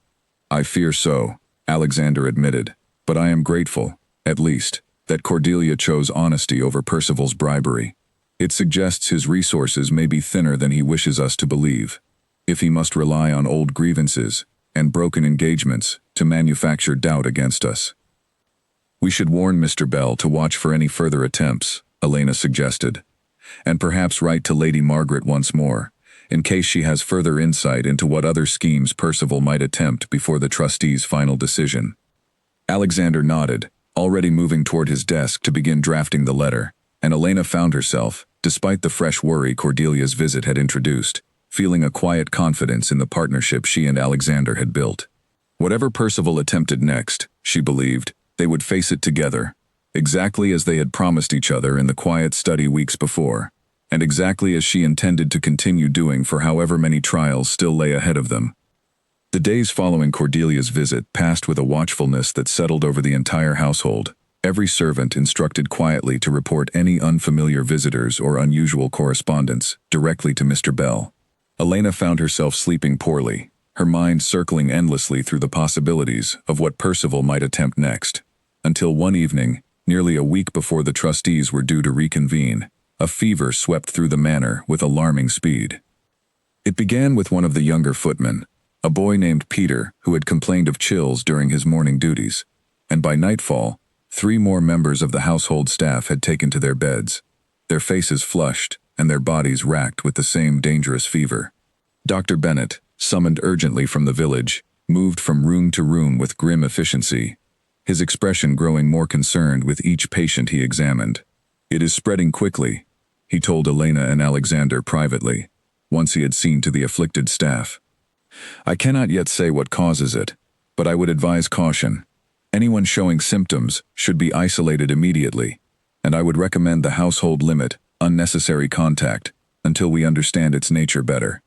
"I fear so," Alexander admitted, "but I am grateful, at least, that Cordelia chose honesty over Percival's bribery. It suggests his resources may be thinner than he wishes us to believe. If he must rely on old grievances and broken engagements to manufacture doubt against us." "We should warn Mr. Bell to watch for any further attempts," Elena suggested, "and perhaps write to Lady Margaret once more, in case she has further insight into what other schemes Percival might attempt before the trustees' final decision." Alexander nodded, already moving toward his desk to begin drafting the letter, and Elena found herself, despite the fresh worry Cordelia's visit had introduced, feeling a quiet confidence in the partnership she and Alexander had built. Whatever Percival attempted next, she believed, they would face it together, exactly as they had promised each other in the quiet study weeks before, and exactly as she intended to continue doing for however many trials still lay ahead of them. The days following Cordelia's visit passed with a watchfulness that settled over the entire household, every servant instructed quietly to report any unfamiliar visitors or unusual correspondence directly to Mr. Bell. Elena found herself sleeping poorly, her mind circling endlessly through the possibilities of what Percival might attempt next, until one evening, nearly a week before the trustees were due to reconvene, a fever swept through the manor with alarming speed. It began with one of the younger footmen, a boy named Peter who had complained of chills during his morning duties, and by nightfall, 3 more members of the household staff had taken to their beds, their faces flushed and their bodies racked with the same dangerous fever. Dr. Bennett, summoned urgently from the village, moved from room to room with grim efficiency, his expression growing more concerned with each patient he examined. "It is spreading quickly," he told Elena and Alexander privately, once he had seen to the afflicted staff. "I cannot yet say what causes it, but I would advise caution. Anyone showing symptoms should be isolated immediately, and I would recommend the household limit unnecessary contact until we understand its nature better."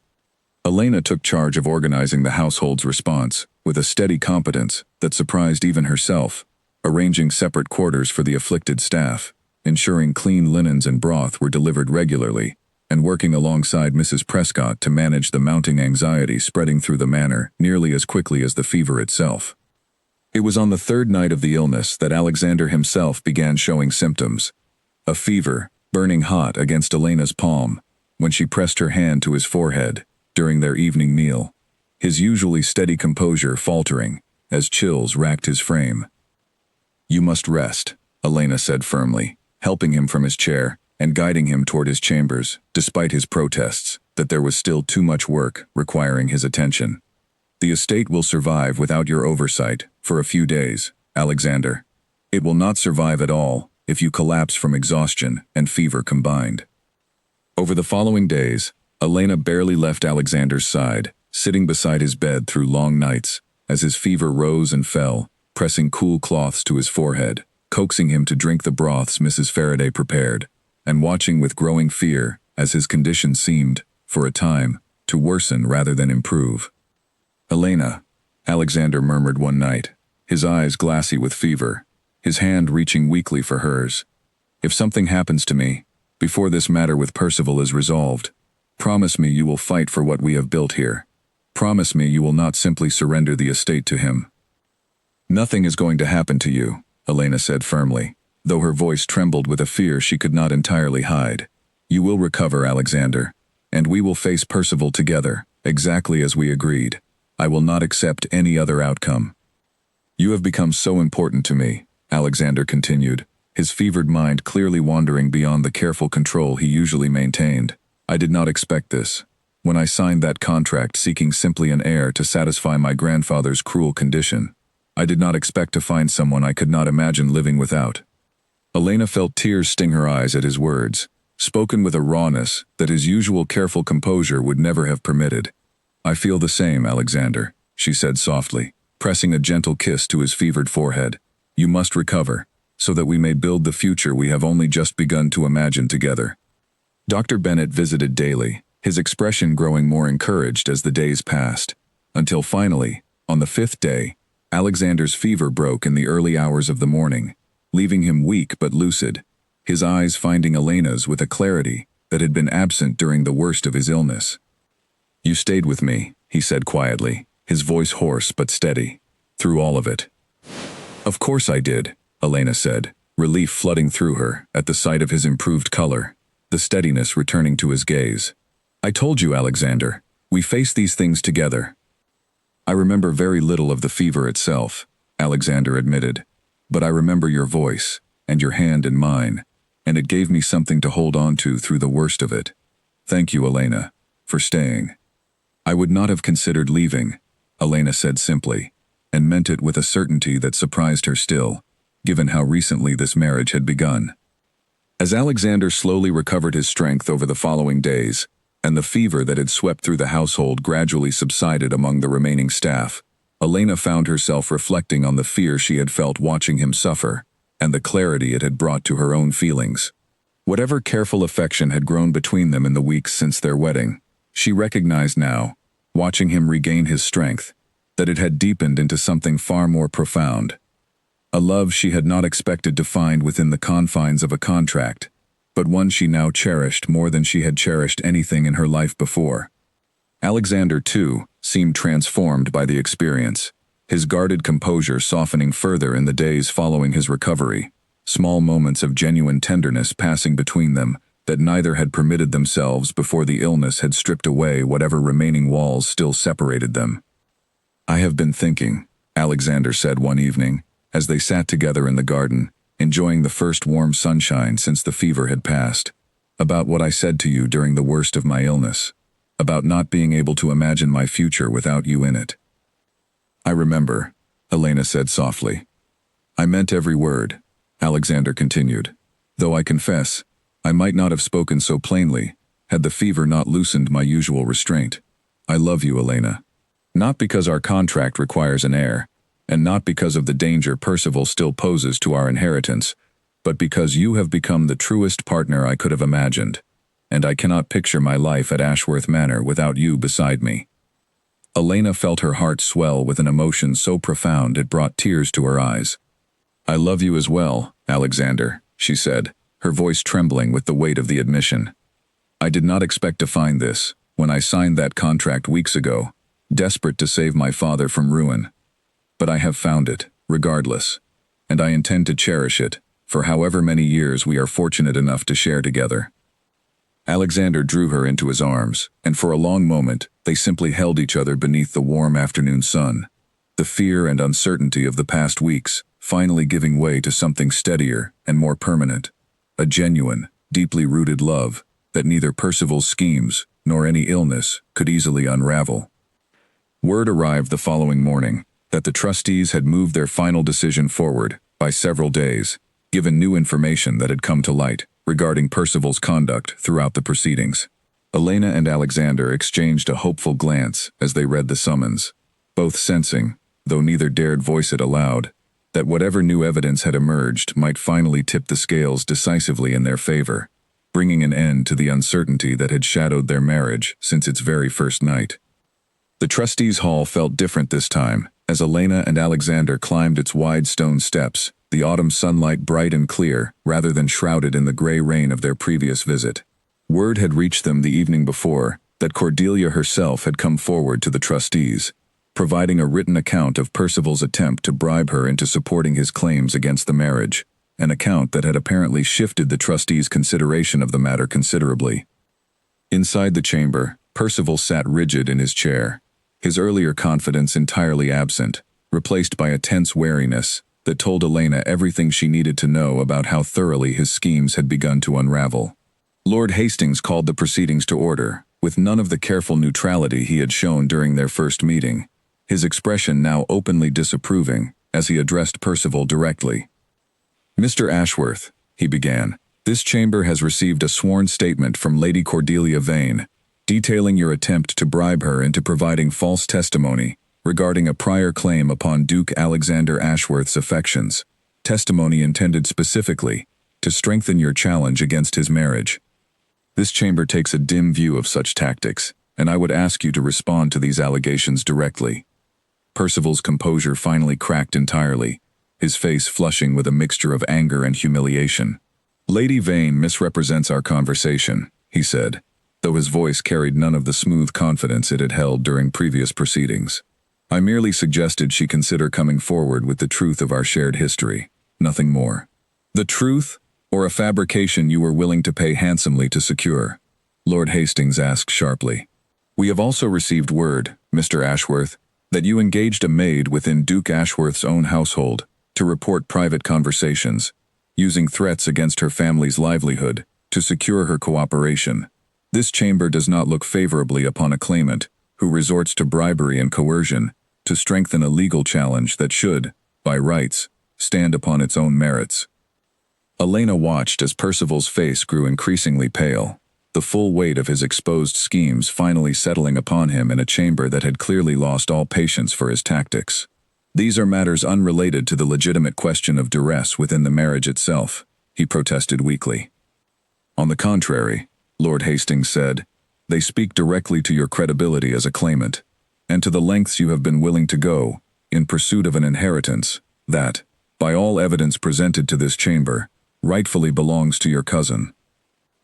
Elena took charge of organizing the household's response with a steady competence that surprised even herself, arranging separate quarters for the afflicted staff, ensuring clean linens and broth were delivered regularly, and working alongside Mrs. Prescott to manage the mounting anxiety spreading through the manor nearly as quickly as the fever itself. It was on the 3rd night of the illness that Alexander himself began showing symptoms. A fever, burning hot against Elena's palm, when she pressed her hand to his forehead during their evening meal, his usually steady composure faltering as chills racked his frame. "You must rest," Elena said firmly, helping him from his chair and guiding him toward his chambers, despite his protests that there was still too much work requiring his attention. "The estate will survive without your oversight for a few days, Alexander. It will not survive at all if you collapse from exhaustion and fever combined." Over the following days, Elena barely left Alexander's side, sitting beside his bed through long nights, as his fever rose and fell, pressing cool cloths to his forehead, coaxing him to drink the broths Mrs. Faraday prepared, and watching with growing fear as his condition seemed, for a time, to worsen rather than improve. "Elena," Alexander murmured one night, his eyes glassy with fever, his hand reaching weakly for hers. "If something happens to me, before this matter with Percival is resolved, promise me you will fight for what we have built here. Promise me you will not simply surrender the estate to him." "Nothing is going to happen to you," Elena said firmly, though her voice trembled with a fear she could not entirely hide. "You will recover, Alexander, and we will face Percival together, exactly as we agreed. I will not accept any other outcome." "You have become so important to me," Alexander continued, his fevered mind clearly wandering beyond the careful control he usually maintained. "I did not expect this. When I signed that contract seeking simply an heir to satisfy my grandfather's cruel condition, I did not expect to find someone I could not imagine living without." Elena felt tears sting her eyes at his words, spoken with a rawness that his usual careful composure would never have permitted. "I feel the same, Alexander," she said softly, pressing a gentle kiss to his fevered forehead. You must recover, so that we may build the future we have only just begun to imagine together." Dr. Bennett visited daily, his expression growing more encouraged as the days passed, until finally, on the 5th day, Alexander's fever broke in the early hours of the morning, leaving him weak but lucid, his eyes finding Elena's with a clarity that had been absent during the worst of his illness. "You stayed with me," he said quietly, his voice hoarse but steady, "through all of it." "Of course I did," Elena said, relief flooding through her at the sight of his improved color, the steadiness returning to his gaze. "I told you, Alexander, we face these things together." "I remember very little of the fever itself," Alexander admitted, "but I remember your voice, and your hand in mine, and it gave me something to hold on to through the worst of it. Thank you, Elena, for staying." "I would not have considered leaving," Elena said simply, and meant it with a certainty that surprised her still, given how recently this marriage had begun. As Alexander slowly recovered his strength over the following days, and the fever that had swept through the household gradually subsided among the remaining staff, Elena found herself reflecting on the fear she had felt watching him suffer, and the clarity it had brought to her own feelings. Whatever careful affection had grown between them in the weeks since their wedding, she recognized now, watching him regain his strength, that it had deepened into something far more profound. A love she had not expected to find within the confines of a contract, but one she now cherished more than she had cherished anything in her life before. Alexander, too, seemed transformed by the experience, his guarded composure softening further in the days following his recovery, small moments of genuine tenderness passing between them that neither had permitted themselves before the illness had stripped away whatever remaining walls still separated them. "I have been thinking," Alexander said one evening, as they sat together in the garden, enjoying the first warm sunshine since the fever had passed, "about what I said to you during the worst of my illness, about not being able to imagine my future without you in it." "I remember," Elena said softly. "I meant every word," Alexander continued, "though I confess, I might not have spoken so plainly, had the fever not loosened my usual restraint. I love you, Elena. Not because our contract requires an heir, and not because of the danger Percival still poses to our inheritance, but because you have become the truest partner I could have imagined, and I cannot picture my life at Ashworth Manor without you beside me." Elena felt her heart swell with an emotion so profound it brought tears to her eyes. "I love you as well, Alexander," she said, her voice trembling with the weight of the admission. "I did not expect to find this, when I signed that contract weeks ago, desperate to save my father from ruin. But I have found it, regardless, and I intend to cherish it, for however many years we are fortunate enough to share together." Alexander drew her into his arms, and for a long moment, they simply held each other beneath the warm afternoon sun, the fear and uncertainty of the past weeks finally giving way to something steadier and more permanent, a genuine, deeply rooted love that neither Percival's schemes nor any illness could easily unravel. Word arrived the following morning that the trustees had moved their final decision forward by several days, given new information that had come to light regarding Percival's conduct throughout the proceedings. Elena and Alexander exchanged a hopeful glance as they read the summons, both sensing, though neither dared voice it aloud, that whatever new evidence had emerged might finally tip the scales decisively in their favor, bringing an end to the uncertainty that had shadowed their marriage since its very first night. The trustees' hall felt different this time, as Elena and Alexander climbed its wide stone steps, the autumn sunlight bright and clear rather than shrouded in the gray rain of their previous visit. Word had reached them the evening before that Cordelia herself had come forward to the trustees, providing a written account of Percival's attempt to bribe her into supporting his claims against the marriage, an account that had apparently shifted the trustees' consideration of the matter considerably. Inside the chamber, Percival sat rigid in his chair, his earlier confidence entirely absent, replaced by a tense wariness that told Elena everything she needed to know about how thoroughly his schemes had begun to unravel. Lord Hastings called the proceedings to order, with none of the careful neutrality he had shown during their first meeting, his expression now openly disapproving as he addressed Percival directly. "Mr. Ashworth," he began, "this chamber has received a sworn statement from Lady Cordelia Vane, detailing your attempt to bribe her into providing false testimony regarding a prior claim upon Duke Alexander Ashworth's affections, testimony intended specifically to strengthen your challenge against his marriage. This chamber takes a dim view of such tactics, and I would ask you to respond to these allegations directly." Percival's composure finally cracked entirely, his face flushing with a mixture of anger and humiliation. "Lady Vane misrepresents our conversation," he said, though his voice carried none of the smooth confidence it had held during previous proceedings. "I merely suggested she consider coming forward with the truth of our shared history, nothing more." "The truth, or a fabrication you were willing to pay handsomely to secure?" Lord Hastings asked sharply. "We have also received word, Mr. Ashworth, that you engaged a maid within Duke Ashworth's own household to report private conversations, using threats against her family's livelihood to secure her cooperation. This chamber does not look favorably upon a claimant who resorts to bribery and coercion to strengthen a legal challenge that should, by rights, stand upon its own merits." Elena watched as Percival's face grew increasingly pale, the full weight of his exposed schemes finally settling upon him in a chamber that had clearly lost all patience for his tactics. "These are matters unrelated to the legitimate question of duress within the marriage itself," he protested weakly. "On the contrary," Lord Hastings said, "they speak directly to your credibility as a claimant, and to the lengths you have been willing to go in pursuit of an inheritance that, by all evidence presented to this chamber, rightfully belongs to your cousin."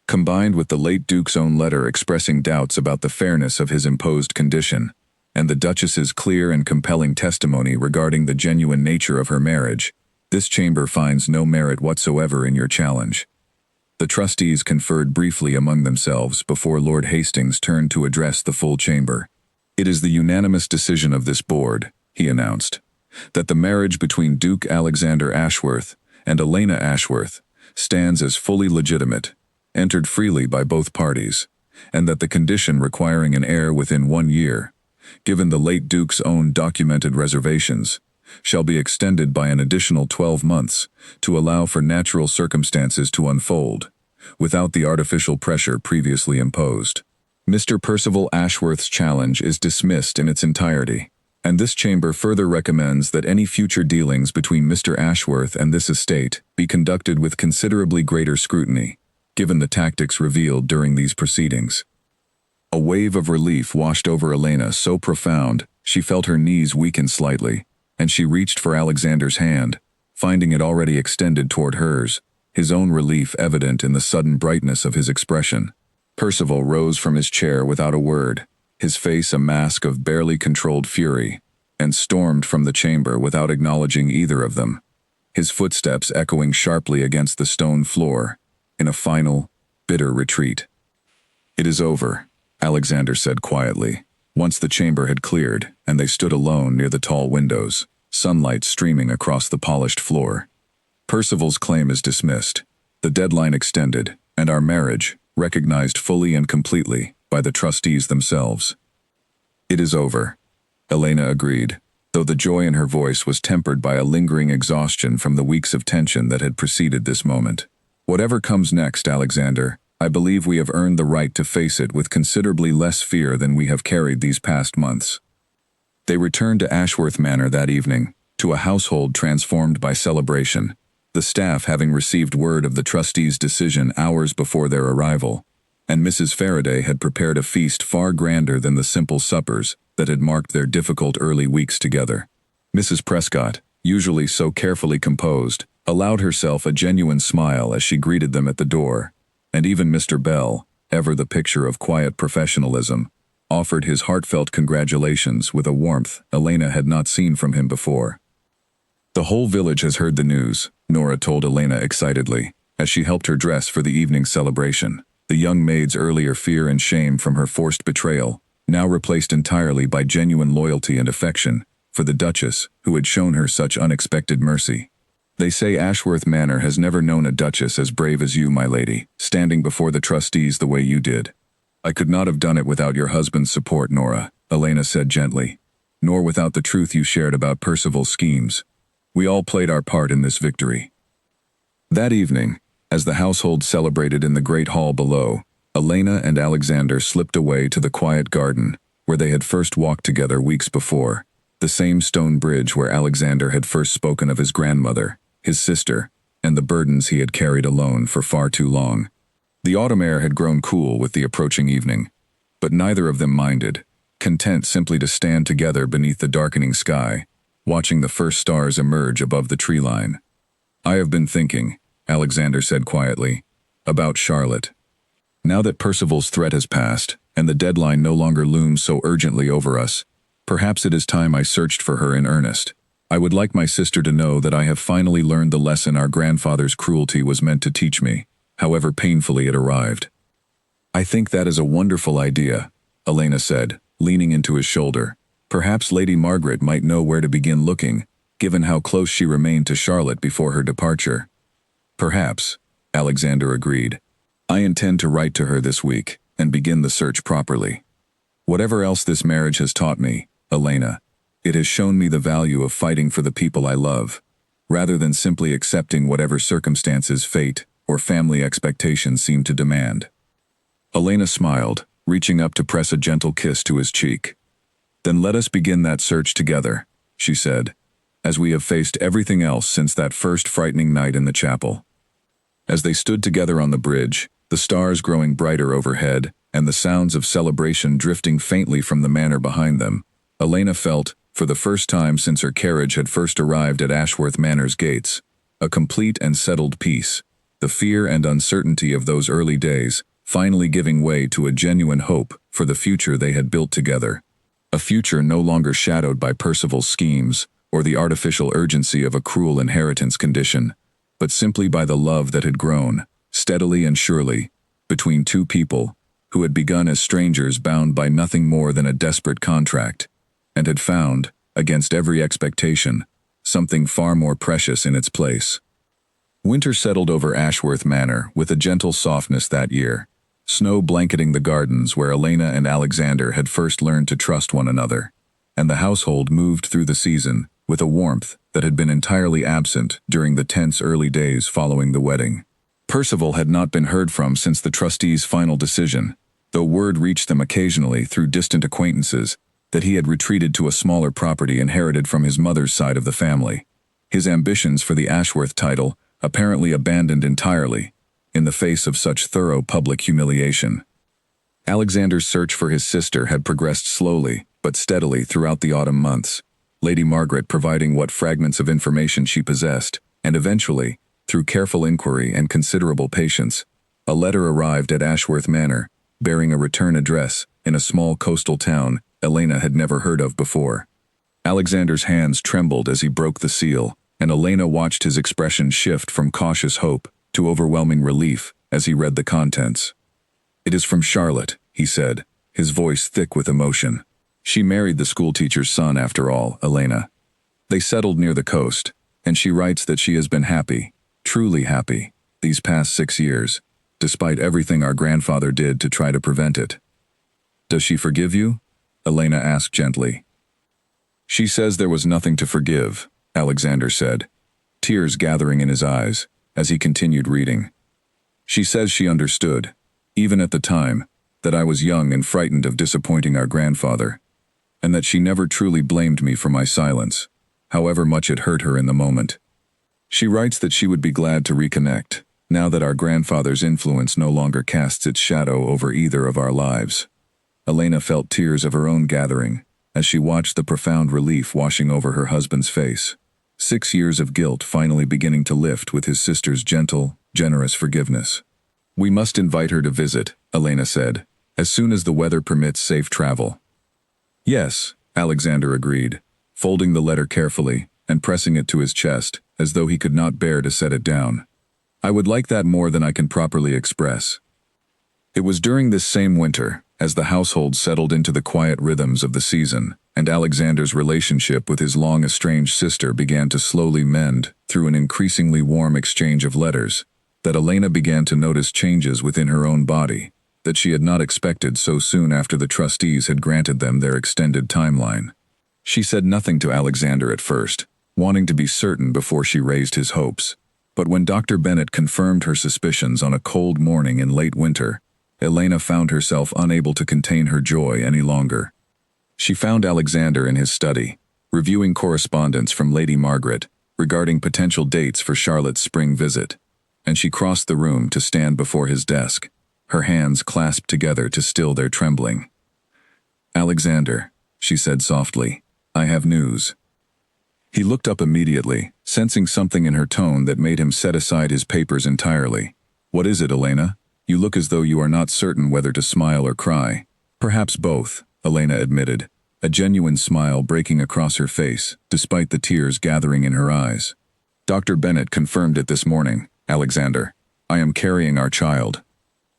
Combined with the late Duke's own letter expressing doubts about the fairness of his imposed condition, and the Duchess's clear and compelling testimony regarding the genuine nature of her marriage, this chamber finds no merit whatsoever in your challenge. The trustees conferred briefly among themselves before Lord Hastings turned to address the full chamber. "It is the unanimous decision of this board," he announced, "that the marriage between Duke Alexander Ashworth and Elena Ashworth stands as fully legitimate, entered freely by both parties, and that the condition requiring an heir within 1 year, given the late Duke's own documented reservations, shall be extended by an additional 12 months to allow for natural circumstances to unfold, without the artificial pressure previously imposed. Mr. Percival Ashworth's challenge is dismissed in its entirety, and this chamber further recommends that any future dealings between Mr. Ashworth and this estate be conducted with considerably greater scrutiny, given the tactics revealed during these proceedings." A wave of relief washed over Elena so profound she felt her knees weaken slightly, and she reached for Alexander's hand, finding it already extended toward hers, his own relief evident in the sudden brightness of his expression. Percival rose from his chair without a word, his face a mask of barely controlled fury, and stormed from the chamber without acknowledging either of them, his footsteps echoing sharply against the stone floor, in a final, bitter retreat. "It is over," Alexander said quietly, once the chamber had cleared and they stood alone near the tall windows, sunlight streaming across the polished floor. "Percival's claim is dismissed, the deadline extended, and our marriage recognized fully and completely by the trustees themselves." "It is over," Elena agreed, though the joy in her voice was tempered by a lingering exhaustion from the weeks of tension that had preceded this moment. "Whatever comes next, Alexander, I believe we have earned the right to face it with considerably less fear than we have carried these past months." They returned to Ashworth Manor that evening, to a household transformed by celebration, the staff having received word of the trustees' decision hours before their arrival, and Mrs. Faraday had prepared a feast far grander than the simple suppers that had marked their difficult early weeks together. Mrs. Prescott, usually so carefully composed, allowed herself a genuine smile as she greeted them at the door, and even Mr. Bell, ever the picture of quiet professionalism, offered his heartfelt congratulations with a warmth Elena had not seen from him before. "The whole village has heard the news," Nora told Elena excitedly, as she helped her dress for the evening celebration, the young maid's earlier fear and shame from her forced betrayal, now replaced entirely by genuine loyalty and affection for the Duchess who had shown her such unexpected mercy. "They say Ashworth Manor has never known a duchess as brave as you, my lady, standing before the trustees the way you did." "I could not have done it without your husband's support, Nora," Elena said gently, "nor without the truth you shared about Percival's schemes. We all played our part in this victory." That evening, as the household celebrated in the great hall below, Elena and Alexander slipped away to the quiet garden where they had first walked together weeks before, the same stone bridge where Alexander had first spoken of his grandmother, his sister, and the burdens he had carried alone for far too long. The autumn air had grown cool with the approaching evening, but neither of them minded, content simply to stand together beneath the darkening sky, watching the first stars emerge above the tree line. "I have been thinking," Alexander said quietly, "about Charlotte. Now that Percival's threat has passed, and the deadline no longer looms so urgently over us, perhaps it is time I searched for her in earnest. I would like my sister to know that I have finally learned the lesson our grandfather's cruelty was meant to teach me, however painfully it arrived." "I think that is a wonderful idea," Elena said, leaning into his shoulder. Perhaps Lady Margaret might know where to begin looking, given how close she remained to Charlotte before her departure. "Perhaps," Alexander agreed. "I intend to write to her this week and begin the search properly. Whatever else this marriage has taught me, Elena, it has shown me the value of fighting for the people I love, rather than simply accepting whatever circumstances fate or family expectations seem to demand." Elena smiled, reaching up to press a gentle kiss to his cheek. "Then let us begin that search together," she said, "as we have faced everything else since that first frightening night in the chapel." As they stood together on the bridge, the stars growing brighter overhead and the sounds of celebration drifting faintly from the manor behind them, Elena felt, for the first time since her carriage had first arrived at Ashworth Manor's gates, a complete and settled peace, the fear and uncertainty of those early days finally giving way to a genuine hope for the future they had built together. A future no longer shadowed by Percival's schemes or the artificial urgency of a cruel inheritance condition, but simply by the love that had grown, steadily and surely, between two people who had begun as strangers bound by nothing more than a desperate contract, and had found, against every expectation, something far more precious in its place. Winter settled over Ashworth Manor with a gentle softness that year, snow blanketing the gardens where Elena and Alexander had first learned to trust one another, and the household moved through the season with a warmth that had been entirely absent during the tense early days following the wedding. Percival had not been heard from since the trustees' final decision, though word reached them occasionally through distant acquaintances that he had retreated to a smaller property inherited from his mother's side of the family, his ambitions for the Ashworth title apparently abandoned entirely, in the face of such thorough public humiliation. Alexander's search for his sister had progressed slowly but steadily throughout the autumn months, Lady Margaret providing what fragments of information she possessed, and eventually, through careful inquiry and considerable patience, a letter arrived at Ashworth Manor, bearing a return address in a small coastal town Elena had never heard of before. Alexander's hands trembled as he broke the seal, and Elena watched his expression shift from cautious hope to overwhelming relief as he read the contents. "It is from Charlotte," he said, his voice thick with emotion. "She married the schoolteacher's son after all, Elena. They settled near the coast, and she writes that she has been happy, truly happy, these past 6 years, despite everything our grandfather did to try to prevent it." "Does she forgive you?" Elena asked gently. "She says there was nothing to forgive," Alexander said, tears gathering in his eyes as he continued reading. "She says she understood, even at the time, that I was young and frightened of disappointing our grandfather, and that she never truly blamed me for my silence, however much it hurt her in the moment. She writes that she would be glad to reconnect, now that our grandfather's influence no longer casts its shadow over either of our lives." Elena felt tears of her own gathering as she watched the profound relief washing over her husband's face. 6 years of guilt finally beginning to lift with his sister's gentle, generous forgiveness. "We must invite her to visit," Elena said, "as soon as the weather permits safe travel." "Yes," Alexander agreed, folding the letter carefully and pressing it to his chest as though he could not bear to set it down. "I would like that more than I can properly express." It was during this same winter, as the household settled into the quiet rhythms of the season, and Alexander's relationship with his long-estranged sister began to slowly mend through an increasingly warm exchange of letters, that Elena began to notice changes within her own body that she had not expected so soon after the trustees had granted them their extended timeline. She said nothing to Alexander at first, wanting to be certain before she raised his hopes, but when Dr. Bennet confirmed her suspicions on a cold morning in late winter, Elena found herself unable to contain her joy any longer. She found Alexander in his study, reviewing correspondence from Lady Margaret, regarding potential dates for Charlotte's spring visit, and she crossed the room to stand before his desk, her hands clasped together to still their trembling. "Alexander," she said softly, "I have news." He looked up immediately, sensing something in her tone that made him set aside his papers entirely. "What is it, Elena? You look as though you are not certain whether to smile or cry." "Perhaps both," Elena admitted, a genuine smile breaking across her face, despite the tears gathering in her eyes. "Dr. Bennett confirmed it this morning, Alexander. I am carrying our child."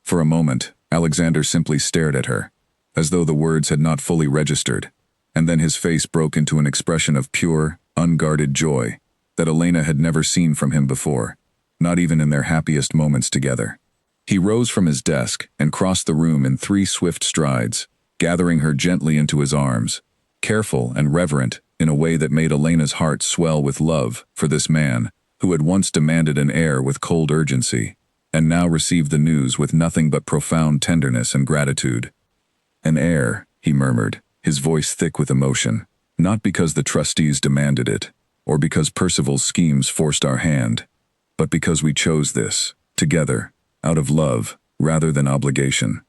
For a moment, Alexander simply stared at her, as though the words had not fully registered, and then his face broke into an expression of pure, unguarded joy that Elena had never seen from him before, not even in their happiest moments together. He rose from his desk and crossed the room in 3 swift strides, gathering her gently into his arms, careful and reverent in a way that made Elena's heart swell with love for this man who had once demanded an heir with cold urgency, and now received the news with nothing but profound tenderness and gratitude. "An heir," he murmured, his voice thick with emotion, "not because the trustees demanded it, or because Percival's schemes forced our hand, but because we chose this, together, out of love, rather than obligation."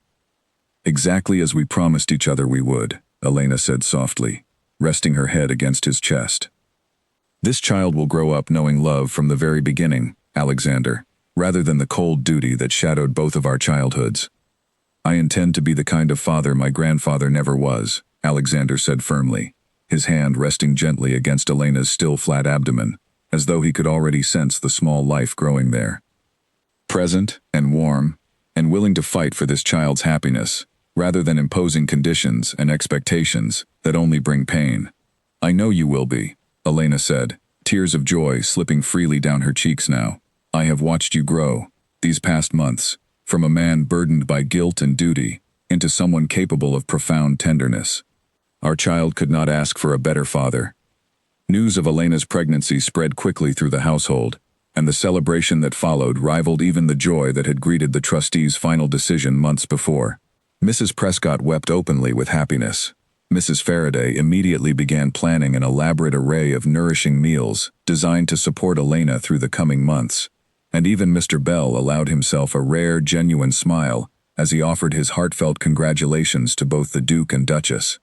"Exactly as we promised each other we would," Elena said softly, resting her head against his chest. "This child will grow up knowing love from the very beginning, Alexander, rather than the cold duty that shadowed both of our childhoods." "I intend to be the kind of father my grandfather never was," Alexander said firmly, his hand resting gently against Elena's still flat abdomen, as though he could already sense the small life growing there. "Present and warm, and willing to fight for this child's happiness, rather than imposing conditions and expectations that only bring pain." "I know you will be," Elena said, tears of joy slipping freely down her cheeks now. "I have watched you grow, these past months, from a man burdened by guilt and duty, into someone capable of profound tenderness. Our child could not ask for a better father." News of Elena's pregnancy spread quickly through the household, and the celebration that followed rivaled even the joy that had greeted the trustees' final decision months before. Mrs. Prescott wept openly with happiness. Mrs. Faraday immediately began planning an elaborate array of nourishing meals designed to support Elena through the coming months, and even Mr. Bell allowed himself a rare, genuine smile as he offered his heartfelt congratulations to both the Duke and Duchess.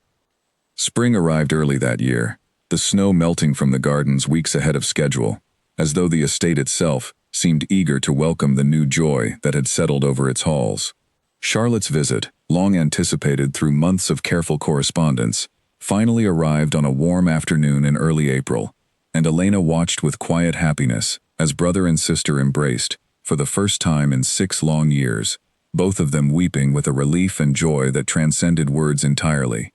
Spring arrived early that year, the snow melting from the gardens weeks ahead of schedule, as though the estate itself seemed eager to welcome the new joy that had settled over its halls. Charlotte's visit, long anticipated through months of careful correspondence, finally arrived on a warm afternoon in early April, and Elena watched with quiet happiness as brother and sister embraced, for the first time in 6 long years, both of them weeping with a relief and joy that transcended words entirely.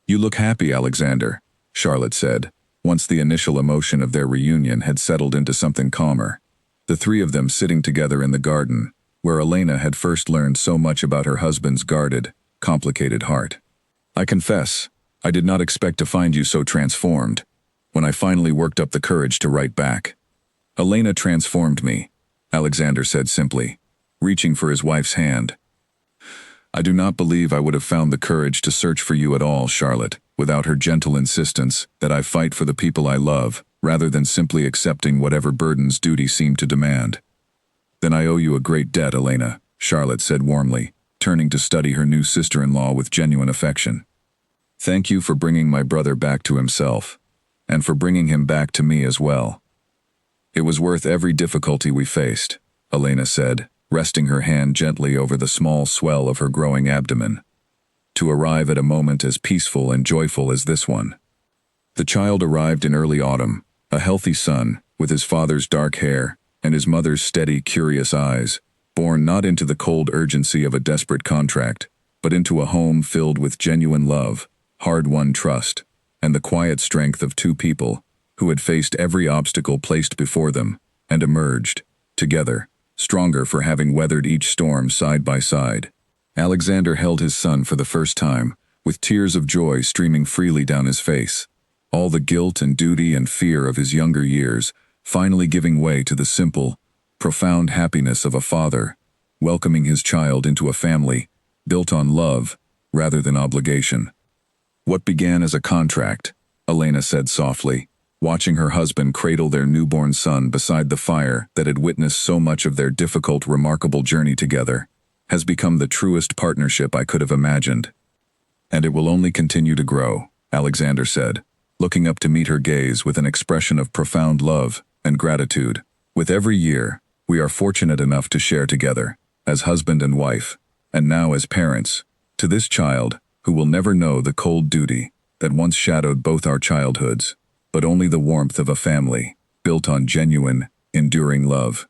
"You look happy, Alexander," Charlotte said, once the initial emotion of their reunion had settled into something calmer. The 3 of them sitting together in the garden, where Elena had first learned so much about her husband's guarded, complicated heart. "I confess, I did not expect to find you so transformed, when I finally worked up the courage to write back." "Elena transformed me," Alexander said simply, reaching for his wife's hand. "I do not believe I would have found the courage to search for you at all, Charlotte, without her gentle insistence that I fight for the people I love, rather than simply accepting whatever burdens duty seemed to demand." "Then I owe you a great debt, Elena," Charlotte said warmly, turning to study her new sister-in-law with genuine affection. "Thank you for bringing my brother back to himself, and for bringing him back to me as well." "It was worth every difficulty we faced," Elena said, resting her hand gently over the small swell of her growing abdomen, "to arrive at a moment as peaceful and joyful as this one." The child arrived in early autumn, a healthy son, with his father's dark hair and his mother's steady, curious eyes, born not into the cold urgency of a desperate contract, but into a home filled with genuine love, hard-won trust, and the quiet strength of 2 people who had faced every obstacle placed before them and emerged, together, stronger for having weathered each storm side by side. Alexander held his son for the first time, with tears of joy streaming freely down his face, all the guilt and duty and fear of his younger years finally giving way to the simple, profound happiness of a father, welcoming his child into a family built on love rather than obligation. "What began as a contract," Elena said softly, watching her husband cradle their newborn son beside the fire that had witnessed so much of their difficult, remarkable journey together, has become the truest partnership I could have imagined. And it will only continue to grow, Alexander said, looking up to meet her gaze with an expression of profound love and gratitude. With every year, we are fortunate enough to share together, as husband and wife, and now as parents, to this child who will never know the cold duty that once shadowed both our childhoods, but only the warmth of a family, built on genuine, enduring love.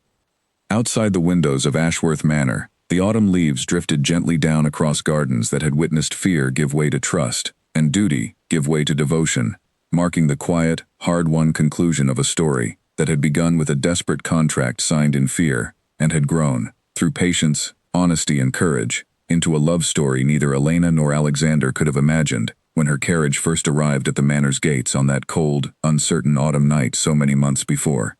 Outside the windows of Ashworth Manor, the autumn leaves drifted gently down across gardens that had witnessed fear give way to trust, and duty give way to devotion, marking the quiet, hard-won conclusion of a story that had begun with a desperate contract signed in fear, and had grown, through patience, honesty, and courage, into a love story neither Elena nor Alexander could have imagined when her carriage first arrived at the manor's gates on that cold, uncertain autumn night so many months before.